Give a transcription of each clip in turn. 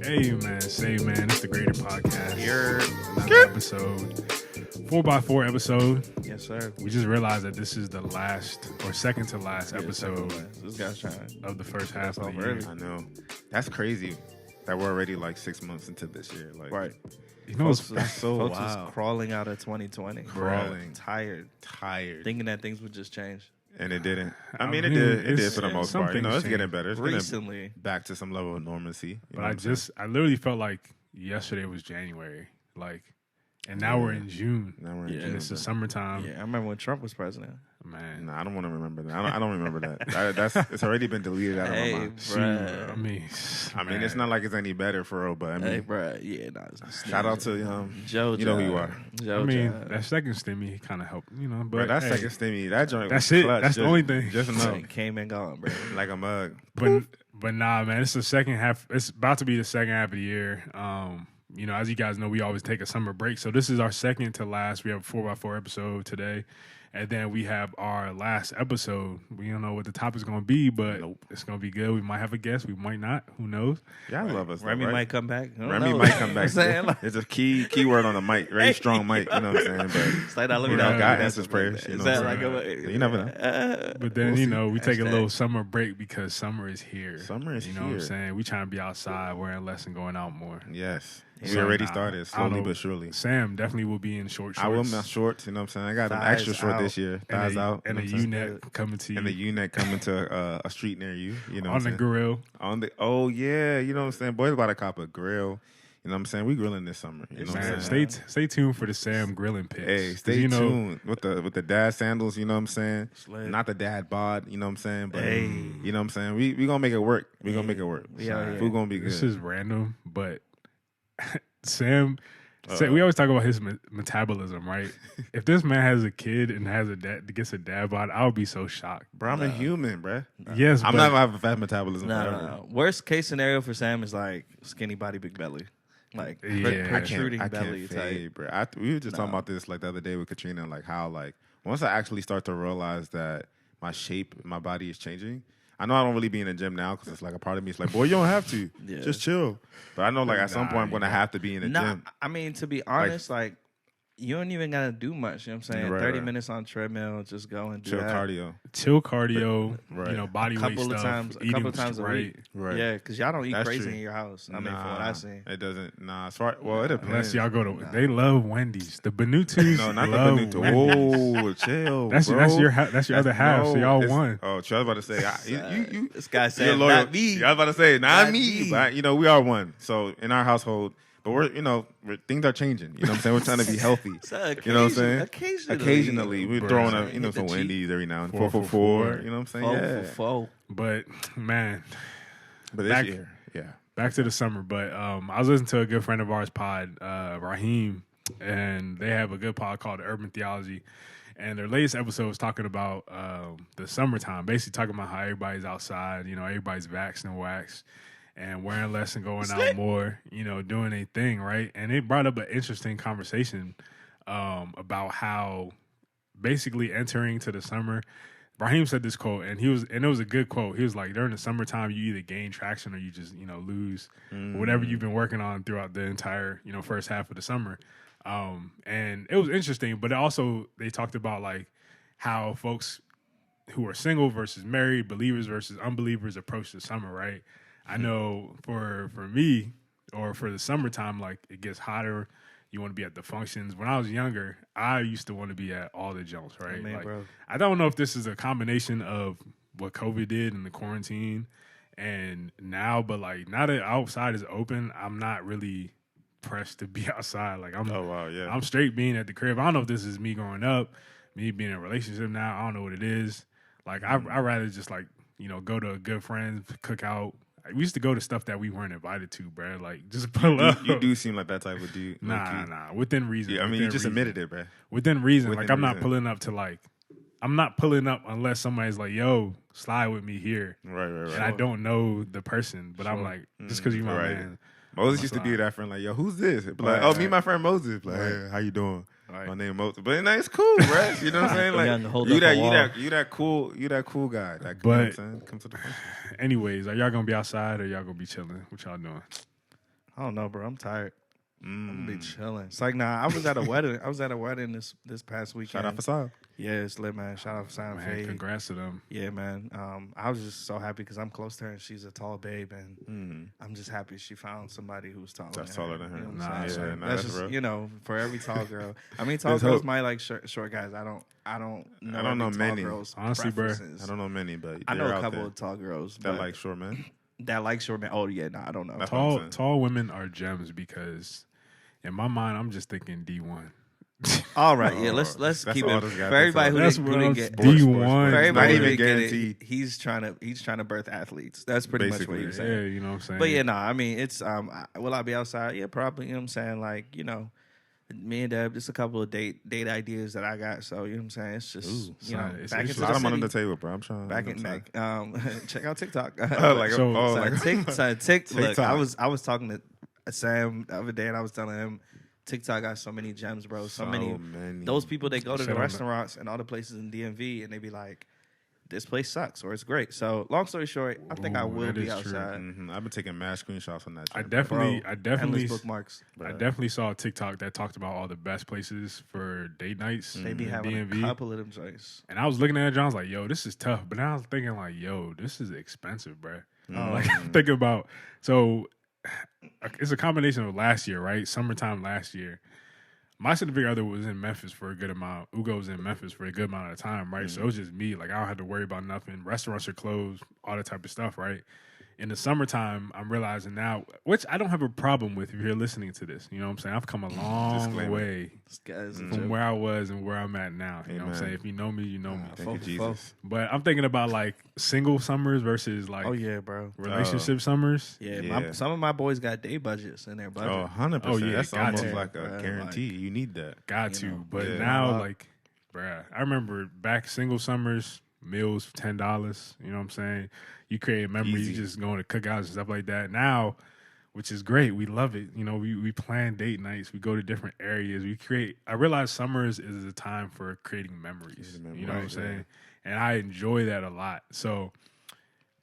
Hey man, say man, it's the Greater Podcast. Here. Another episode, 4x4 episode. Yes, sir. We just realized that this is the last or second to last episode This guy's trying. of the first half of the year. Early. I know. That's crazy that we're already like 6 months into this year. Like, Right. You know, Folks, that's so folks wild. is crawling out of 2020. Crawling. Tired. Thinking that things would just change. And it didn't. I I mean, mean, it did. It did it's- for the most some part. You know, things it's getting changed. better. It's Recently. getting back to some level of normalcy. You but know I what I'm I literally felt like yesterday was January, like, and now we're in June, saying? Now we're in Yeah. June. and it's the summertime. Yeah, I remember when Trump was president. Man, Nah, I don't want to remember that. I don't remember that. It's already been deleted out of my Hey, mind. shoot, bruh. I mean, It's not like it's any better for real, but I mean, Hey, bro. Yeah, nah. shout out to Joe. you know who you are. Joe. I mean, that second stimmy kind of helped, you know. But Bro, that hey, second stimmy, that joint that's was it. clutch. That's the only thing. Just know, came and gone, bro. like a mug. But nah, man, it's the second half. It's about to be the second half of the year. You know, as you guys know, we always take a summer break. So this is our second to last. We have a 4x4 episode today. And then we have our last episode. We don't know what the topic's going to be, but it's going to be good. We might have a guest. We might not. Who knows? Y'all love us. though, Remy right? might come back. Remy might come back. You know what I'm saying? Like, It's a key word on the mic. Very strong mic. You know what I'm saying? But it's like, now let me you know. know, God answers prayers. You Is know that what I'm like saying? You never know. But then, We'll you see. know, we take a Hashtag. little summer break because summer is here. Summer is You know what I'm here. saying? We trying to be outside, wearing less and going out more. Yes. We So, already nah, started I don't slowly know. but surely. Sam definitely will be in short shorts. I will my shorts. You know what I'm saying? I got an Thighs extra short out. this year. and Thighs a, out. and a you know what I'm saying? U-neck coming to you And the U-neck coming to a street near you. You know on what the I'm saying? grill. On the yeah, you know what I'm saying? Boys about to cop a grill. You know what I'm saying? We grilling this summer. You know what I'm Man, saying? stay tuned for the Sam grilling pics. Hey, 'Cause, stay you know, tuned with the dad sandals, you know what I'm saying? Sled. Not the dad bod, you know what I'm saying? But Hey. you know what I'm saying? We gonna make it work. We gonna make it work. We out here. Food gonna be good. This is random, but Sam, we always talk about his metabolism, right? If this man has a kid and has a dad, gets a dad bod, I would be so shocked. Bro, I'm a human, bro. Yes, I'm but not gonna have a fat metabolism No, forever. no. Worst case scenario for Sam is like skinny body, big belly. Like Yeah. protruding I belly can't type. fade, bro. We were just talking about this like the other day with Katrina, like how like once I actually start to realize that my shape, my body is changing. I know I don't really be in the gym now because it's like a part of me. It's like, boy, you don't have to. Yeah. Just chill. But I know like at some Nah, point I'm gonna yeah. have to be in the Nah, gym. I mean, to be honest, like you don't even gotta do much. You know what I'm saying? Right, 30 right. minutes on treadmill, just go and do Chill that. cardio. chill cardio, Right. you know, body weight Couple of stuff, times, a eating couple of times a right. week. Right. Yeah, because y'all don't eat That's crazy true. in your house. I mean, from what I've seen. It doesn't. Nah, as far well, it depends. Unless y'all go to, they love Wendy's. The Benutus No, not the love Benito. Wendy's. Whoa, chill. That's bro. that's your other half. So y'all it's- won. Oh, I was about to say, you This guy you're said, loyal. not me. Yeah, I was about to say, not Not me. me. But, you know, we are one. So in our household, but things are changing. You know what I'm saying? We're trying to be healthy. So You know what I'm saying? Occasionally. We're Bro, throwing so up, hit the some cheek. Wendy's every now and then. 4 4 for for 4. 4. You know what I'm saying? Four Yeah. for four. But man, But this Back- year, yeah. back to the summer. But I was listening to a good friend of ours pod, Raheem, and they have a good pod called Urban Theology. And their latest episode was talking about the summertime, basically talking about how everybody's outside, you know, everybody's vaxxed and waxed and wearing less and going out more, you know, doing a thing, right? And it brought up an interesting conversation about how basically entering to the summer, Raheem said this quote, and it was a good quote. He was like, during the summertime, you either gain traction or you just, you know, lose whatever you've been working on throughout the entire, you know, first half of the summer. And it was interesting, but also they talked about like how folks who are single versus married, believers versus unbelievers approach the summer, right? I know for me or for the summertime, like it gets hotter. You want to be at the functions. When I was younger, I used to want to be at all the jumps, right? Man, like, bro. I don't know if this is a combination of what COVID did and the quarantine and now, but like now that outside is open, I'm not really pressed to be outside. Like I'm Oh, wow, yeah. I'm straight being at the crib. I don't know if this is me growing up, me being in a relationship now. I don't know what it is. Like I'd rather just like, you know, go to a good friend, cook out. We used to go to stuff that we weren't invited to, bro. Like just pull up. You do seem like that type of dude. Nah. Within reason. Yeah, I mean, within you just reason. admitted it, bro. Within reason. Within like I'm not reason. pulling up to like, I'm not pulling up unless somebody's like, yo, slide with me here. Right. And I don't know the person, but I'm like, just because you my Right. man. Moses used to be that friend, like, yo, who's this? Be like, oh, me and my friend Moses. Like, hey, how you doing? Right. My name Moses. But it's cool, right? You know what I'm saying? Young, Like, hold you up a that, wall. you that cool guy. That, you know what I'm But- saying? Come to the function. Anyways, are y'all gonna be outside or y'all gonna be chilling? What y'all doing? I don't know, bro. I'm tired. I'm gonna be chilling. It's like, nah, I was at a wedding. I was at a wedding this past weekend. Shout out for Sal. Yeah, it's lit, man. Shout out for Sam Man, Fade. congrats to them. Yeah, man. I was just so happy because I'm close to her and she's a tall babe, and I'm just happy she found somebody who's taller. That's taller than her. You know what Nah, I'm saying? yeah, that's that's just real. for every tall girl. I mean, tall There's girls hope. might like short guys. I don't know. I don't know every many. Tall girls' Honestly, bro, preferences. I don't know many, but I know they're a out couple there of tall girls that but like short men. that like short men. Oh yeah, no, I don't know. That's what I'm Tall saying. tall women are gems because in my mind I'm just thinking D1. All right, yeah, let's That's keep all it this for guy thinks everybody about. who That's didn't, what who I'm didn't get D1. For everybody Not who even didn't get it, guaranteed. he's trying to birth athletes. That's pretty much what Basically, he was Yeah, saying. you know what I'm saying. But yeah, no, I mean, it's will I be outside? Yeah, probably. You know what I'm saying? Like, me and Deb, just a couple of date ideas that I got. So, you know what I'm saying? It's just, Ooh, back it's into A lot the of them on the city. table, bro. I'm trying. Back I'm in trying. back. Check out TikTok. Like, So- Look, TikTok. I was talking to Sam the other day, and I was telling him TikTok got so many gems, bro. So many. Those people, they go to Shit the on that. restaurants and all the places in DMV, and they be like, "This place sucks," or "It's great." So, long story short, I think I Ooh, will that be is true. outside. I've been taking mad screenshots on that. I shit, definitely Bro, endless bookmarks. I definitely saw a TikTok that talked about all the best places for date nights. They be in having DMV. a couple of them joints. And I was looking at it, John, I was like, yo, this is tough. But then I was thinking, like, yo, this is expensive, bro. Like, I'm thinking about, so it's a combination of last year, right? Summertime last year. My significant other was in Memphis for a good amount. Ugo was in Memphis for a good amount of time, right? So it was just me. Like, I don't have to worry about nothing. Restaurants are closed, all that type of stuff, right? In the summertime, I'm realizing now, which I don't have a problem with if you're listening to this. You know what I'm saying? I've come a long Disclaimer. way This guy's from where I was and where I'm at now. You know what I'm Amen. saying? If you know me, you know me. Thank you, Jesus. But I'm thinking about like single summers versus like Oh yeah, bro. relationship summers. Yeah, Yeah. some of my boys got day budgets in their budget. Oh, 100%. Oh, yeah, That's got almost to. like a Bruh, guarantee. You need that. Got You to. know, But yeah. now, Wow. like, bruh, I remember back single summers, meals $10. You know what I'm saying? You create memories, Easy. you just going to cookouts and stuff like that. Now, which is great. We love it. You know, we plan date nights. We go to different areas. We create. I realize summers is a time for creating memories. You know what I'm Right, saying? And I enjoy that a lot. So,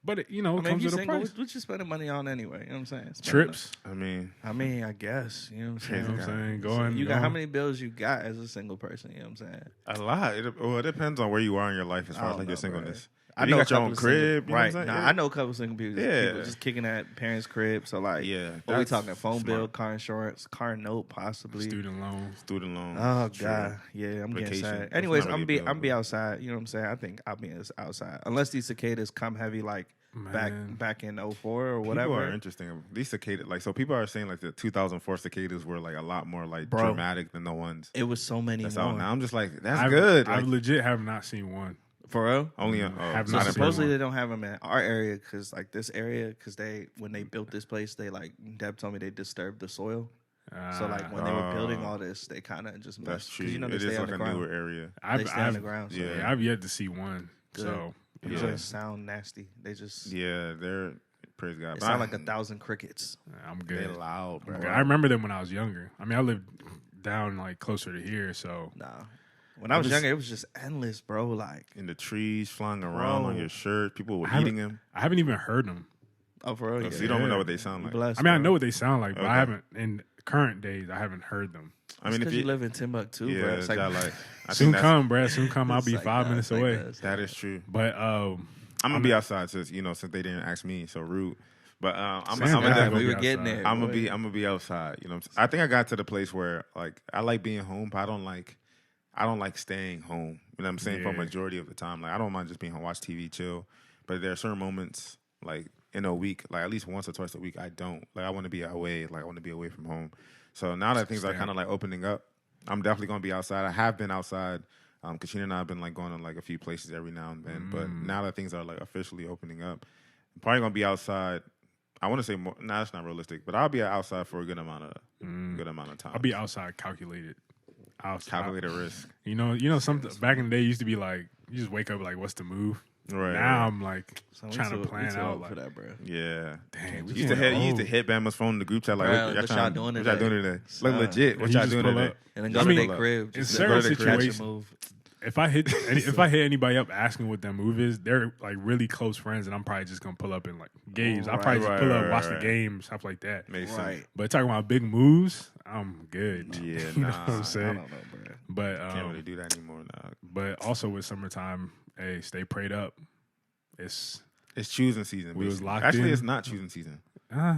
but it, you know, I it mean, if comes you with a single, price. what you spending money on anyway? You know what I'm saying? Spending Trips. I mean, I mean, I guess. You know what I'm saying? You know what I'm saying? So Going. you got how many bills you got as a single person? You know what I'm saying? a lot. It depends on where you are in your life as I far as don't like your know, singleness. I If know you a got your couple own of single- crib, you know right? what I'm saying? Nah, Yeah. I know a couple single people. Yeah. People just kicking at parents' crib. So like, Yeah, what we that's talking? Phone bill, smart. car insurance, car note, possibly. Student loans. Student loans. Oh true. God, yeah, I'm getting Vacation. sad. That's Anyways, not I'm really a bill, be though. outside. You know what I'm saying? I think I'll be outside unless these cicadas come heavy like Man. back in 04 or People whatever. are interesting. These cicadas, like, so people are saying like the 2004 cicadas were like a lot more like Bro. dramatic than the ones It was so many that's more. out now. I'm just like, that's I've, good. I Like, legit have not seen one. For real? only have So not in seen supposedly person. they don't have them in our area because like this area because when they built this place they like Deb told me they disturbed the soil. So like when they were building all this they kind of just That's messed true. 'cause you know they It stay is like a underground. newer area. They stay underground. So yeah. Yeah, I've yet to see one. Good. So They Yeah. just sound nasty. They just Yeah, they're praise God. it But sound like 1,000 crickets. I'm they good. loud, bro. I remember them when I was younger. I mean, I lived down like closer to here, so Nah. When I was younger, it was just endless, bro. Like, In the trees, flying around on Bro. your shirt. People were I haven't- eating them. I haven't even heard them. oh, for real? So you Yeah. don't even Yeah. know what they sound You like. blessed, I mean, I bro. know what they sound like, but I Okay. haven't in current days. I haven't heard them. I mean, if because you live in Timbuktu, yeah, bro. It's like, that, like I Soon think come, Brad. Soon come. I'll it's be like 5 that, minutes it's like away. that, it's that like is true. But I'm gonna be outside since they didn't ask me. So rude. But I'm Sam, gonna yeah, definitely we be were getting outside. there. I'm boy. gonna be outside. You know, what I'm saying? I think I got to the place where like I like being home, but I don't like staying home. You know what I'm saying? For a Yeah. majority of the time, like I don't mind just being home, watch TV, chill. But there are certain moments, like in a week, like at least once or twice a week, I don't like. I want to be away. Like I want to be away from home. So now that things are kind of like opening up, I'm definitely gonna be outside. I have been outside. Katrina and I have been like going to like a few places every now and then. But now that things are like officially opening up, I'm probably gonna be outside. I want to say more. Nah, that's not realistic. But I'll be outside for a good amount of time. I'll be outside calculated. Calculated risk. You know, some back in the day you used to be like, you just wake up like, what's the move? Right. Now I'm like So we trying too- to we plan too out old like, for that, bro. Yeah. dang, we You used to getting hit Bama's phone in the group chat like, Bruh, what what y'all doing What y'all today? doing today? Son. Like legit. What You y'all just doing pull today? up. And then go I to mean, their crib. in Just certain go to the crib, situations- move. if I hit anybody up asking what that move is, they're like really close friends, and I'm probably just gonna pull up and like games. I'll probably just pull up, watch the game, stuff like that. Makes sense. But talking about big moves, I'm good. Yeah, you know what I'm saying? I don't know, bro. But Can't really do that anymore now. But also with summertime, hey, stay prayed up. It's choosing season. We was basically. locked Actually, in. it's not choosing season.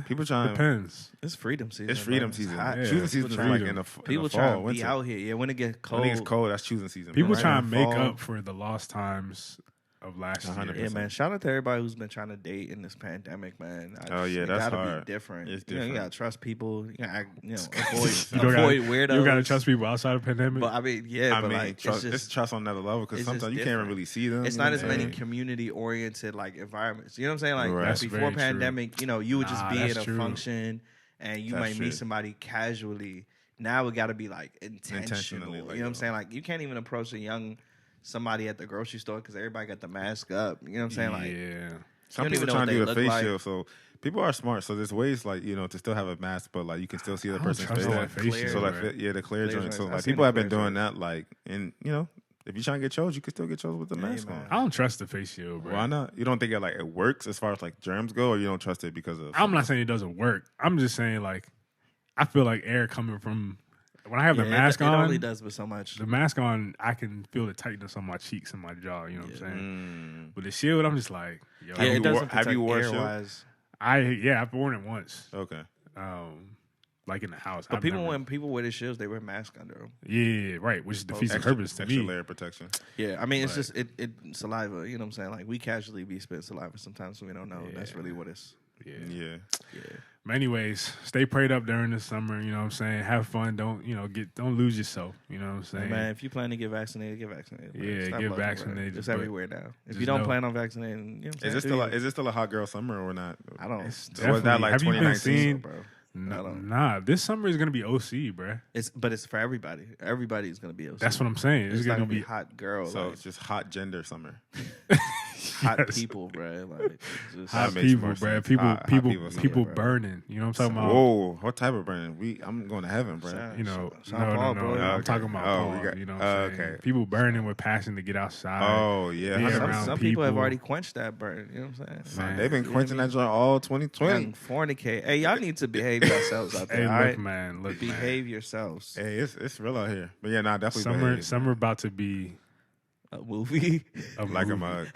People trying Depends. It's freedom season. It's freedom bro. season. Hot. Choosing season is like in the People fall, trying to winter. be out here. Yeah, when it gets cold. When it gets cold, that's choosing season. People bro. trying to make fall. up for the lost times of last year. 100%. Yeah, man. Shout out to everybody who's been trying to date in this pandemic, man. It that's gotta be hard. different. It's You different. gotta trust people. You gotta avoid weirdos. You gotta trust people outside of the pandemic. But I mean, yeah, but like trust, it's it's trust on another level because it's sometimes just you can't different. really see them. It's you know not what as I'm many saying? community oriented like environments. You know what I'm saying? Like Right. That's before very true. pandemic, you know, you would just be that's in a true. function and you That's might true. meet somebody casually. Now it got to be like intentional. Intentionally, like, you know what I'm saying? Like you can't even approach somebody at the grocery store because everybody got the mask up. You know what I'm saying? Like yeah. Some you don't people even know trying what to do they the look face like. shield, so people are smart. So there's ways like to still have a mask, but like you can still see the I don't person's trust face. that face Clear. shield, So like bro. the clear Clear joint. joints. So I've like seen people the have been clear doing that. Like if you're trying to get chose, you can still get chose with the mask man. on. I don't trust the face shield, bro. Why not? You don't think it works as far as like germs go, or you don't trust it because of? I'm not saying it doesn't work. I'm just saying like I feel like air coming from when I have the mask it on. only does but so much. The mask on, I can feel the tightness on my cheeks and my jaw. You know what I'm saying? Mm. With the shield, I'm just like, yo, Yeah, you it doesn't have you protect wore a shield? air-wise. I've worn it once, Okay. like in the house. But I've people, never- when people wear the shields, they wear masks under them. yeah, right, which defeats the Extra, purpose to extra me. layer of protection. Yeah, I mean, it's But- just it saliva. You know what I'm saying? Like we casually be spitting saliva sometimes, so we don't know. That's Yeah. really what it's. Yeah. Yeah. Yeah. But anyways, stay prayed up during the summer. You know what I'm saying? Have fun. Don't don't lose yourself. You know what I'm saying? Man, if you plan to get vaccinated, get vaccinated. bro. Yeah, Stop get looking, bro. vaccinated, It's but everywhere now. If just you don't know- plan on vaccinating, you know what I'm saying? Is this still a hot girl summer or not? I don't. It's So was that definitely- like have you been 2019? seeing? bro. Nah, this summer is gonna be OC, bruh. But it's for everybody. Everybody's gonna be. OC. That's what I'm saying. It's not gonna gonna be hot girl. So like, it's just hot gender summer. hot Yes. people, bro. Like it's just, hot That makes people, more bruh. sense. People, Hot people, people summer, people bro. burning. You know what I'm talking about? Whoa, what type of brand? I'm going to heaven, bro. Shout- You know, Sean no, Paul, no, bro. no. I'm Okay. talking about Oh, we Paul. got- You know what I'm saying? okay. People burning with passion to get outside. Oh yeah, Being hundred around some percent. people have people. already quenched that burn. You know what I'm saying? Man. They've been You know quenching what I that joint all Young 2020. fornicate. Hey, y'all need to behave yourselves out there. Hey, all look, right? man. Look, man. Behave yourselves. Hey, it's real out here. But yeah, definitely. Summer, behave. summer about to be A movie. a like a movie. mug.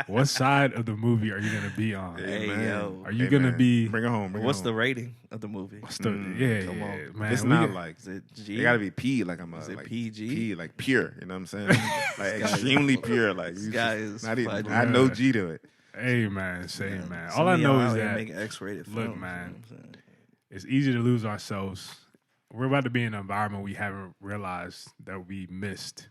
What side of the movie are you gonna be on? Hey, man. yo. Are you gonna man. be? Bring it home. Bring What's it the home. rating of the movie? What's the, Mm, yeah, come on. man. It's we not get- like Is it G? it got to be P like a mug. Is it like PG? P like pure. You know what I'm saying? like guy is extremely fuck- pure. Like this you guy just- is not even. funny. I know G to it. Hey, man. Say, man. Some All I of know y'all is out here that making X-rated look, films, man. you know what I'm saying? it's easy to lose ourselves. We're about to be in an environment we haven't realized that we missed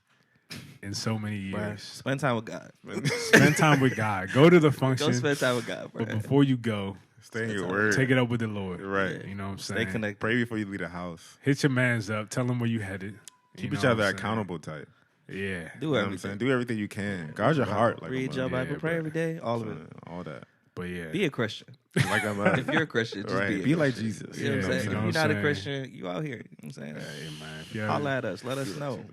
in so many Bruh, years. spend time with God. Spend time with God. Go to the Go function. spend time with God, bro. But before you go, Stay in your Take word. take it up with the Lord. Right. You know what I'm Stay saying? connected. Pray before you leave the house. Hit your mans up. Tell them where you headed. Keep You each know other what I'm saying? accountable type. Yeah. Do You know what I'm everything. saying? Do everything you can. Guard your heart. Like a Read mug. your Bible. Yeah, Pray bro. every day. All of it. All that. But yeah. Be a Christian. Like I'm If you're a Christian, just right. be a like Christian. Jesus. You know what I'm Yeah, saying? you know If what you're I'm not a saying? Christian, you out here. You know what I'm saying? Hey, man. If you Holla ever- at us. Let us know.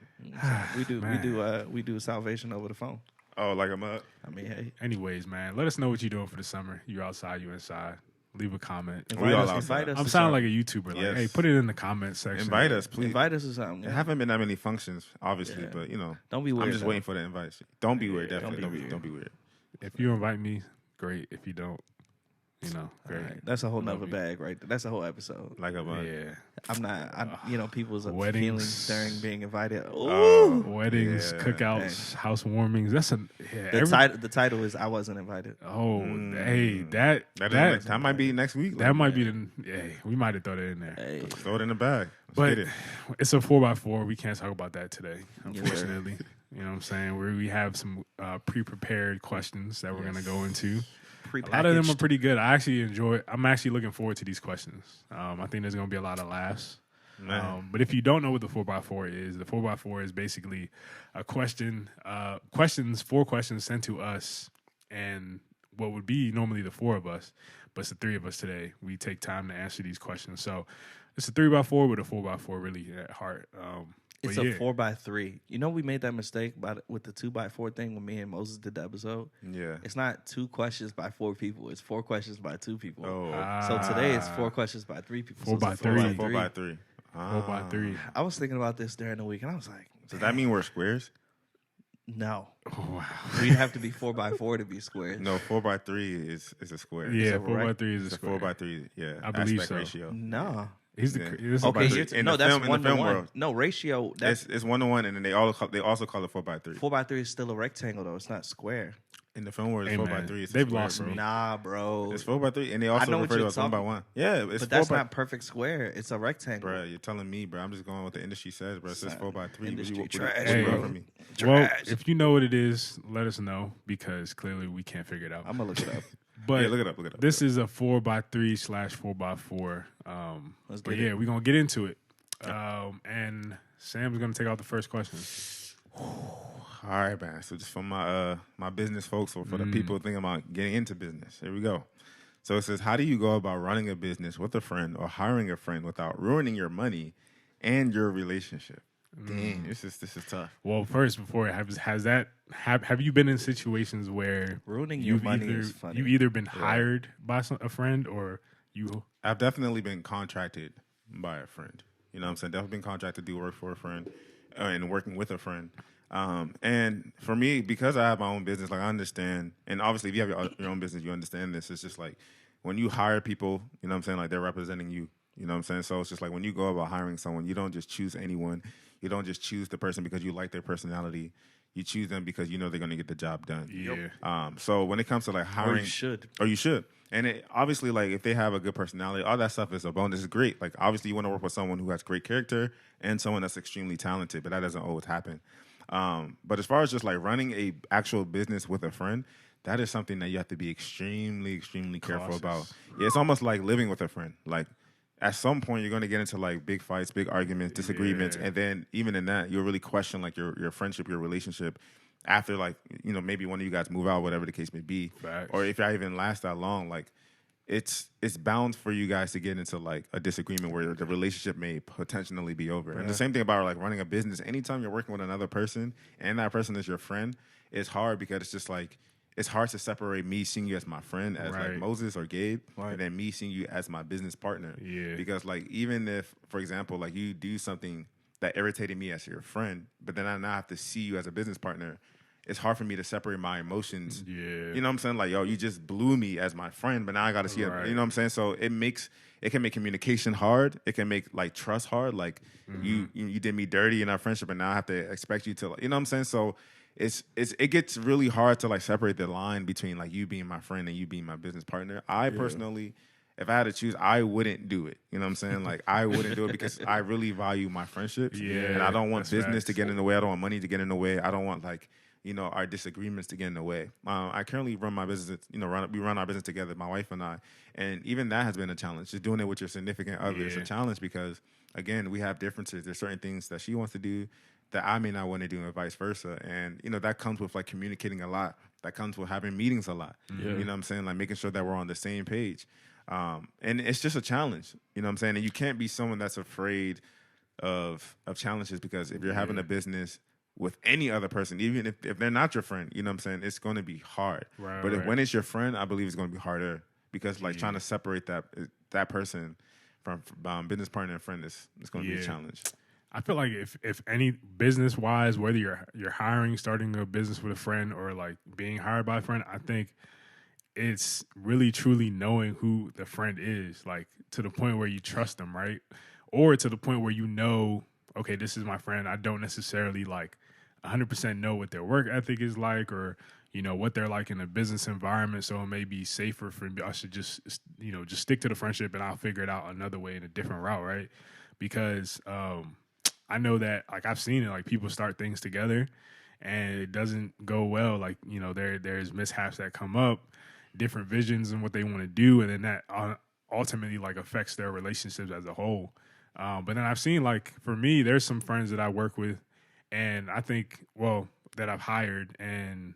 We do salvation over the phone. Oh, like I'm up. I mean, hey, Anyways, man, let us know what you're doing for the summer. You outside, you inside. Leave a comment. We all invite outside. us. I'm to sounding something. like a YouTuber. Like, Yes. hey, put it in the comment section. Invite us, please. Invite us to something. There Yeah. haven't been that many functions, obviously, Yeah. but Don't be weird. I'm just though. waiting for the invites. Don't be weird, Yeah, definitely. don't be weird. Don't be weird. If you invite me, great. If you don't, great. Alright, that's a whole Love nother you. bag, right there. That's a whole episode. Like I'm up. Yeah. I'm not. People's Weddings. feelings during being invited. Oh, Ooh. Weddings, yeah. cookouts, housewarmings. That's a yeah. The title is I wasn't invited. Oh, Mm. hey, that That might be next week. that might be the. Hey, we might have thrown it in there. Hey, Throw it in the bag. Let's But get it. it's a 4x4. We can't talk about that today, Yes, sir. unfortunately. You know what I'm saying? Where we have some pre-prepared questions that we're gonna go into. A lot of them are pretty good. I'm actually looking forward to these questions. I think there's gonna be a lot of laughs. Man. But if you don't know what the 4x4 is, the 4x4 is basically a question, four questions sent to us, and what would be normally the four of us, but it's the three of us today. We take time to answer these questions. So it's a 3x4 with a 4x4 really at heart. It's a 4x3. You know, we made that mistake with the 2x4 thing when me and Moses did the episode. Yeah. It's not 2 questions by 4 people. It's 4 questions by 2 people. Oh. So today it's 4 questions by 3 people. 4x3. 4x3. 4x3. I was thinking about this during the week, and I was like, Does that mean we're squares? no. Oh, wow. We'd have to be 4x4 to be squares. No, 4x3 is a square. Yeah, So, right? 4x3 is a It's a square. 4x3. Yeah, I believe aspect so. ratio. No. He's the Yeah. this is Okay, about here's- the- in no, the that's film- in the 1 to film 1. world. No, ratio. That's It's 1-to-1, and then they also call it 4x3. 4x3 is still a rectangle, though. It's not square. In the film world, it's Hey, 4x3. man, It's a they've square, lost bro. me. Nah, bro. It's 4x3, and they I also know what refer to it you're as 1x1. Yeah, it's But that's 4 not perfect square. It's a rectangle. Bro, you're telling me, bro. I'm just going with the industry says, bro. It says Son, 4x3. industry What you trash, want bro. from me? Well, Trash. if you know what it is, let us know because clearly we can't figure it out. I'm going to look it up. But Yeah, look it up. Look it up. this is a 4x3/4x4. Let's But get yeah, it. we're gonna get into it. And Sam's gonna take out the first question. All right, man. So just for my business folks, or for the people thinking about getting into business, here we go. So it says, how do you go about running a business with a friend or hiring a friend without ruining your money and your relationship? Dang, this is tough. Well, first, before have you been in situations where Ruining your you've money either is funny. you either been hired by a friend or you? I've definitely been contracted by a friend. You know what I'm saying? Definitely been contracted to do work for a friend and working with a friend. And for me, because I have my own business, like I understand, and obviously if you have your own business, you understand this. It's just like when you hire people, you know what I'm saying? Like they're representing you. You know what I'm saying? So it's just like when you go about hiring someone, you don't just choose anyone. You don't just choose the person because you like their personality. You choose them because you know they're going to get the job done. Yeah. So when it comes to like hiring, Or you should. And it, obviously, like if they have a good personality, all that stuff is a bonus. It's great. Like obviously, you want to work with someone who has great character and someone that's extremely talented, but that doesn't always happen. But as far as just like running a actual business with a friend, that is something that you have to be extremely, extremely careful about. Yeah, it's almost like living with a friend. Like at some point, you're going to get into like big fights, big arguments, disagreements, and then even in that, you'll really question like your friendship, your relationship. After like, you know, maybe one of you guys move out, whatever the case may be, Facts. or if I even last that long, like it's bound for you guys to get into like a disagreement where the relationship may potentially be over. And the same thing about like running a business. Anytime you're working with another person and that person is your friend, it's hard because it's just like it's hard to separate me seeing you as my friend as like Moses or Gabe, and then me seeing you as my business partner. Yeah. Because like even if, for example, like you do something that irritated me as your friend, but then I now have to see you as a business partner, it's hard for me to separate my emotions. Yeah. You know what I'm saying? Like, yo, you just blew me as my friend, but now I got to see it. You know what I'm saying? So it can make communication hard. It can make like trust hard. Like you did me dirty in our friendship, and now I have to expect you to, you know what I'm saying? So it gets really hard to like separate the line between like you being my friend and you being my business partner. I personally, if I had to choose, I wouldn't do it. You know what I'm saying? Like, I wouldn't do it because I really value my friendships. Yeah, and I don't want that's business facts. to get in the way. I don't want money to get in the way. I don't want, like, you know, our disagreements to get in the way. I currently run my business, you know, we run our business together, my wife and I. And even that has been a challenge. Just doing it with your significant other is a challenge because, again, we have differences. There's certain things that she wants to do that I may not want to do and vice versa. And, you know, that comes with, like, communicating a lot. That comes with having meetings a lot. You know what I'm saying? Like, making sure that we're on the same page. And it's just a challenge, you know what I'm saying? And you can't be someone that's afraid of challenges because if you're having a business with any other person, even if they're not your friend, you know what I'm saying? It's going to be hard. But when it's your friend, I believe it's going to be harder because like trying to separate that person from business partner and friend is going to be a challenge. I feel like if any business wise, whether you're hiring, starting a business with a friend, or like being hired by a friend, I think it's really truly knowing who the friend is, like to the point where you trust them, right? Or to the point where you know, okay, this is my friend. I don't necessarily like 100% know what their work ethic is like, or you know what they're like in a business environment. So it may be safer for us to just just stick to the friendship, and I'll figure it out another way in a different route, right? Because I know that like I've seen it, like people start things together and it doesn't go well. Like, you know, there's mishaps that come up, different visions and what they want to do, and then that ultimately like affects their relationships as a whole. But then I've seen, like, for me, there's some friends that I work with and I think, well, that I've hired, and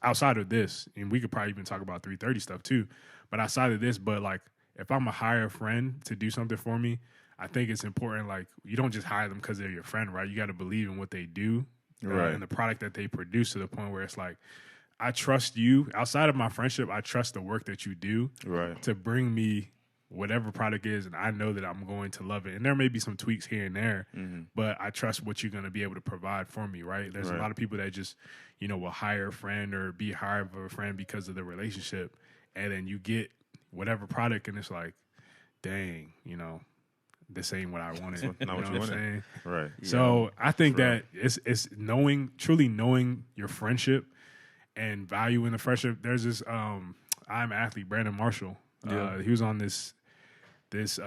outside of this, and we could probably even talk about 330 stuff too, but outside of this, but like if I'm a hire friend to do something for me, I think it's important. Like, you don't just hire them because they're your friend, right? You got to believe in what they do, and the product that they produce, to the point where it's like, I trust you. Outside of my friendship, I trust the work that you do to bring me whatever product is, and I know that I'm going to love it. And there may be some tweaks here and there, but I trust what you're going to be able to provide for me, right? There's a lot of people that just, will hire a friend or be hired for a friend because of the relationship, and then you get whatever product, and it's like, dang, this ain't what I wanted. Not what you wanted. Right. So I think that it's truly knowing your friendship and valuing the friendship. There's this I'm athlete, Brandon Marshall. He was on this his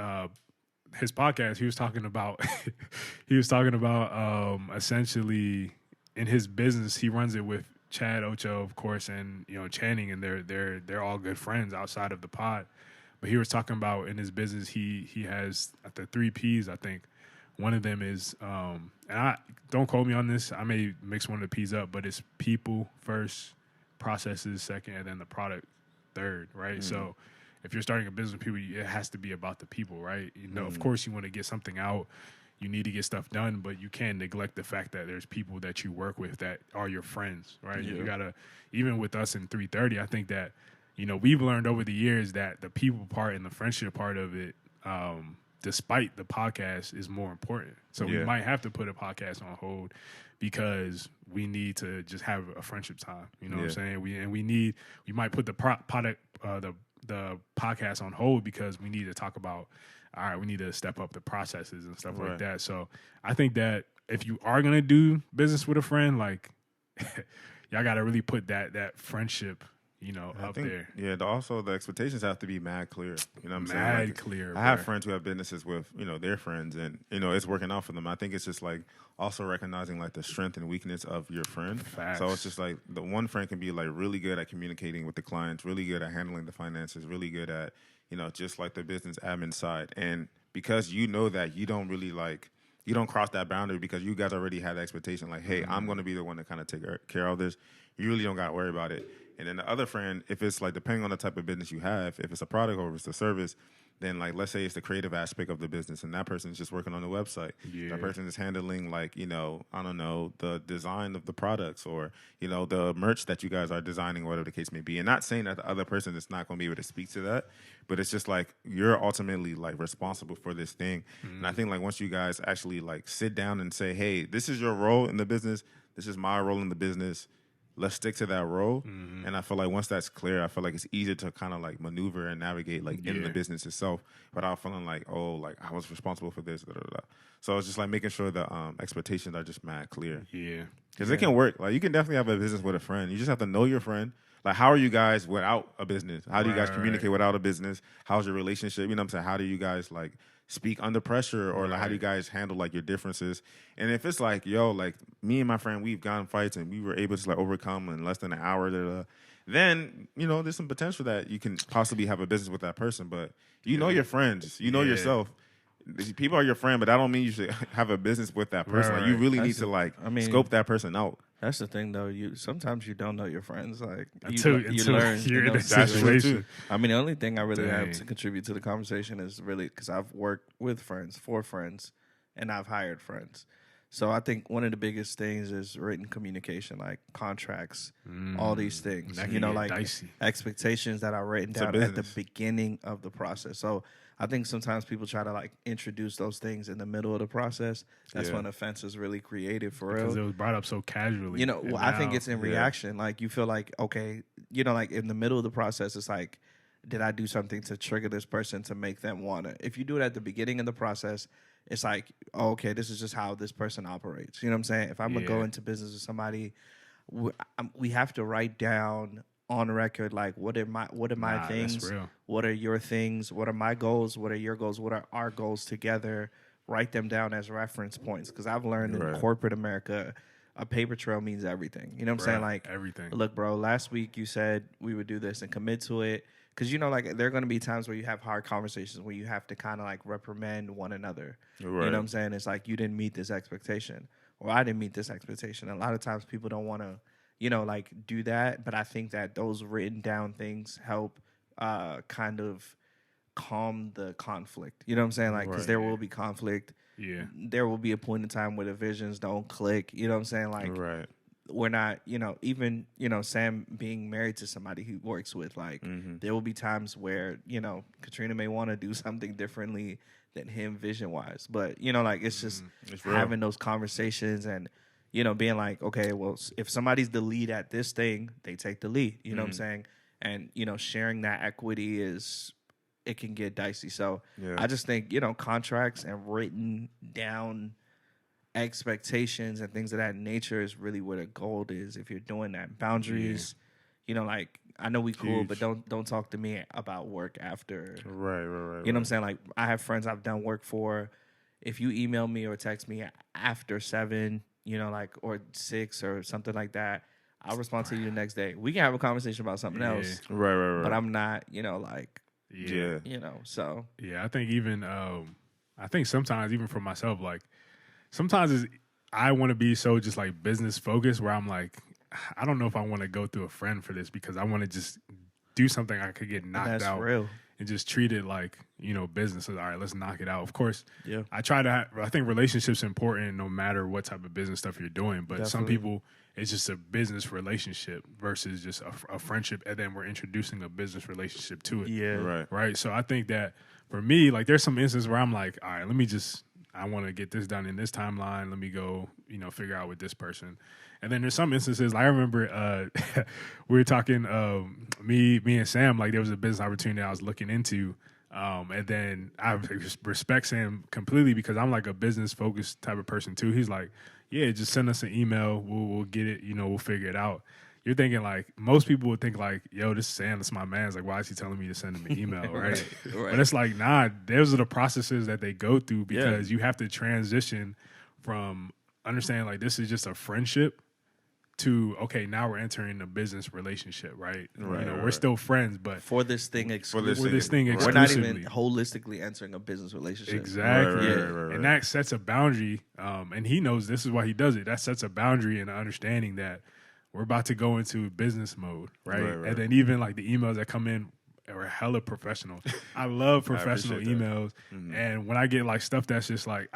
podcast. He was talking about essentially, in his business, he runs it with Chad Ocho, of course, and Channing, and they're all good friends outside of the pod. But he was talking about, in his business, he has the 3 P's. I think one of them is, and I don't quote me on this, I may mix one of the P's up, but it's people first, processes second, and then the product third, right? So if you're starting a business with people, it has to be about the people, right? Of course, you want to get something out, you need to get stuff done, but you can't neglect the fact that there's people that you work with that are your friends, right? You gotta, even with us in 330, I think that we've learned over the years that the people part and the friendship part of it, despite the podcast, is more important. So we might have to put a podcast on hold because we need to just have a friendship time. You know what I'm saying? We might put the product, the podcast on hold because we need to talk about, all right, we need to step up the processes and stuff like that. So I think that if you are going to do business with a friend, like, y'all got to really put that friendship, up there. Yeah, also the expectations have to be mad clear. You know what I'm saying? Mad clear. I have friends who have businesses with, their friends, and, it's working out for them. I think it's just like also recognizing like the strength and weakness of your friend. Facts. So it's just like the one friend can be like really good at communicating with the clients, really good at handling the finances, really good at, just like the business admin side. And because that you don't really you don't cross that boundary because you guys already had the expectation like, hey, I'm going to be the one to kind of take care of this. You really don't got to worry about it. And then the other friend, if it's like, depending on the type of business you have, if it's a product or if it's a service, then like, let's say it's the creative aspect of the business and that person is just working on the website. Yeah. That person is handling like, I don't know, the design of the products or, the merch that you guys are designing, whatever the case may be. And not saying that the other person is not going to be able to speak to that, but it's just like, you're ultimately like responsible for this thing. And I think like once you guys actually like sit down and say, hey, this is your role in the business, this is my role in the business, let's stick to that role. And I feel like once that's clear, I feel like it's easier to kind of like maneuver and navigate like in the business itself without feeling like, oh, like I was responsible for this. So it's just like making sure the expectations are just mad clear. Yeah. Because it can work. Like you can definitely have a business with a friend. You just have to know your friend. Like, how are you guys without a business? How do you guys communicate without a business? How's your relationship? You know what I'm saying? How do you guys like speak under pressure, or like how do you guys handle like your differences? And if it's like, yo, like me and my friend, we've gotten fights and we were able to like overcome in less than an hour, then there's some potential that you can possibly have a business with that person. But know your friends, know yourself. People are your friend, but that don't mean you should have a business with that person. Like, you really need to scope that person out. That's the thing, though. Sometimes you don't know your friends. Like until you learn. You're in a situation. I mean, the only thing I really have to contribute to the conversation is really because I've worked with friends, for friends, and I've hired friends. So I think one of the biggest things is written communication, like contracts, all these things. Like dicey. Expectations that are written down at the beginning of the process. So I think sometimes people try to like introduce those things in the middle of the process. That's when offense is really created for real. Because it was brought up so casually. I think it's in reaction. Like you feel like, okay, like in the middle of the process, it's like, did I do something to trigger this person to make them want it? If you do it at the beginning of the process, it's like, oh, okay, this is just how this person operates. You know what I'm saying? If I'm going to go into business with somebody, we have to write down on record, like, what are my things? What are your things? What are my goals? What are your goals? What are our goals together? Write them down as reference points. Because I've learned in corporate America, a paper trail means everything. You know what I'm saying? Like, everything. Look, bro, last week you said we would do this and commit to it. Because, like, there are going to be times where you have hard conversations where you have to kind of, like, reprimand one another. You know what I'm saying? It's like, you didn't meet this expectation. Or I didn't meet this expectation. A lot of times people don't want to, like, do that. But I think that those written down things help kind of calm the conflict. You know what I'm saying? Like, because there will be conflict. Yeah. There will be a point in time where the visions don't click. You know what I'm saying? Like, we're not, even, Sam being married to somebody he works with, like, there will be times where, Katrina may want to do something differently than him vision wise. But, like, it's just having those conversations and, being like, okay, well, if somebody's the lead at this thing, they take the lead. You know what I'm saying? And, sharing that equity it can get dicey. So I just think, contracts and written down expectations and things of that nature is really where the gold is. If you're doing that, boundaries, like, I know we cool, but don't talk to me about work after. Right. You know what I'm saying? Like, I have friends I've done work for. If you email me or text me after 7, like, or 6 or something like that, I'll respond to you the next day. We can have a conversation about something else. Right. But I'm not, like, so. Yeah, I think even, I think sometimes even for myself, like, sometimes I want to be so just like business focused where I'm like, I don't know if I want to go through a friend for this because I want to just do something I could get knocked out and just treat it like, business. All right, let's knock it out. Of course, I try to I think relationships are important no matter what type of business stuff you're doing. But some people, it's just a business relationship versus just a friendship. And then we're introducing a business relationship to it. Yeah. Right. So I think that for me, like there's some instances where I'm like, all right, I want to get this done in this timeline. Let me go, figure out with this person. And then there's some instances, like I remember we were talking, me and Sam, like there was a business opportunity I was looking into. And then I respect Sam completely because I'm like a business focused type of person too. He's like, yeah, just send us an email. We'll get it, we'll figure it out. You're thinking like, most people would think like, yo, this is Sam, this is my man. It's like, why is he telling me to send him an email, right? But it's like, nah, those are the processes that they go through because you have to transition from understanding like this is just a friendship to, okay, now we're entering a business relationship, right? We're still friends, but for this thing exclusively. We're not even holistically entering a business relationship. Exactly. And that sets a boundary, and he knows this is why he does it. That sets a boundary and an understanding that we're about to go into business mode, right? And then even like the emails that come in are hella professional. I love professional emails. And when I get like stuff that's just like,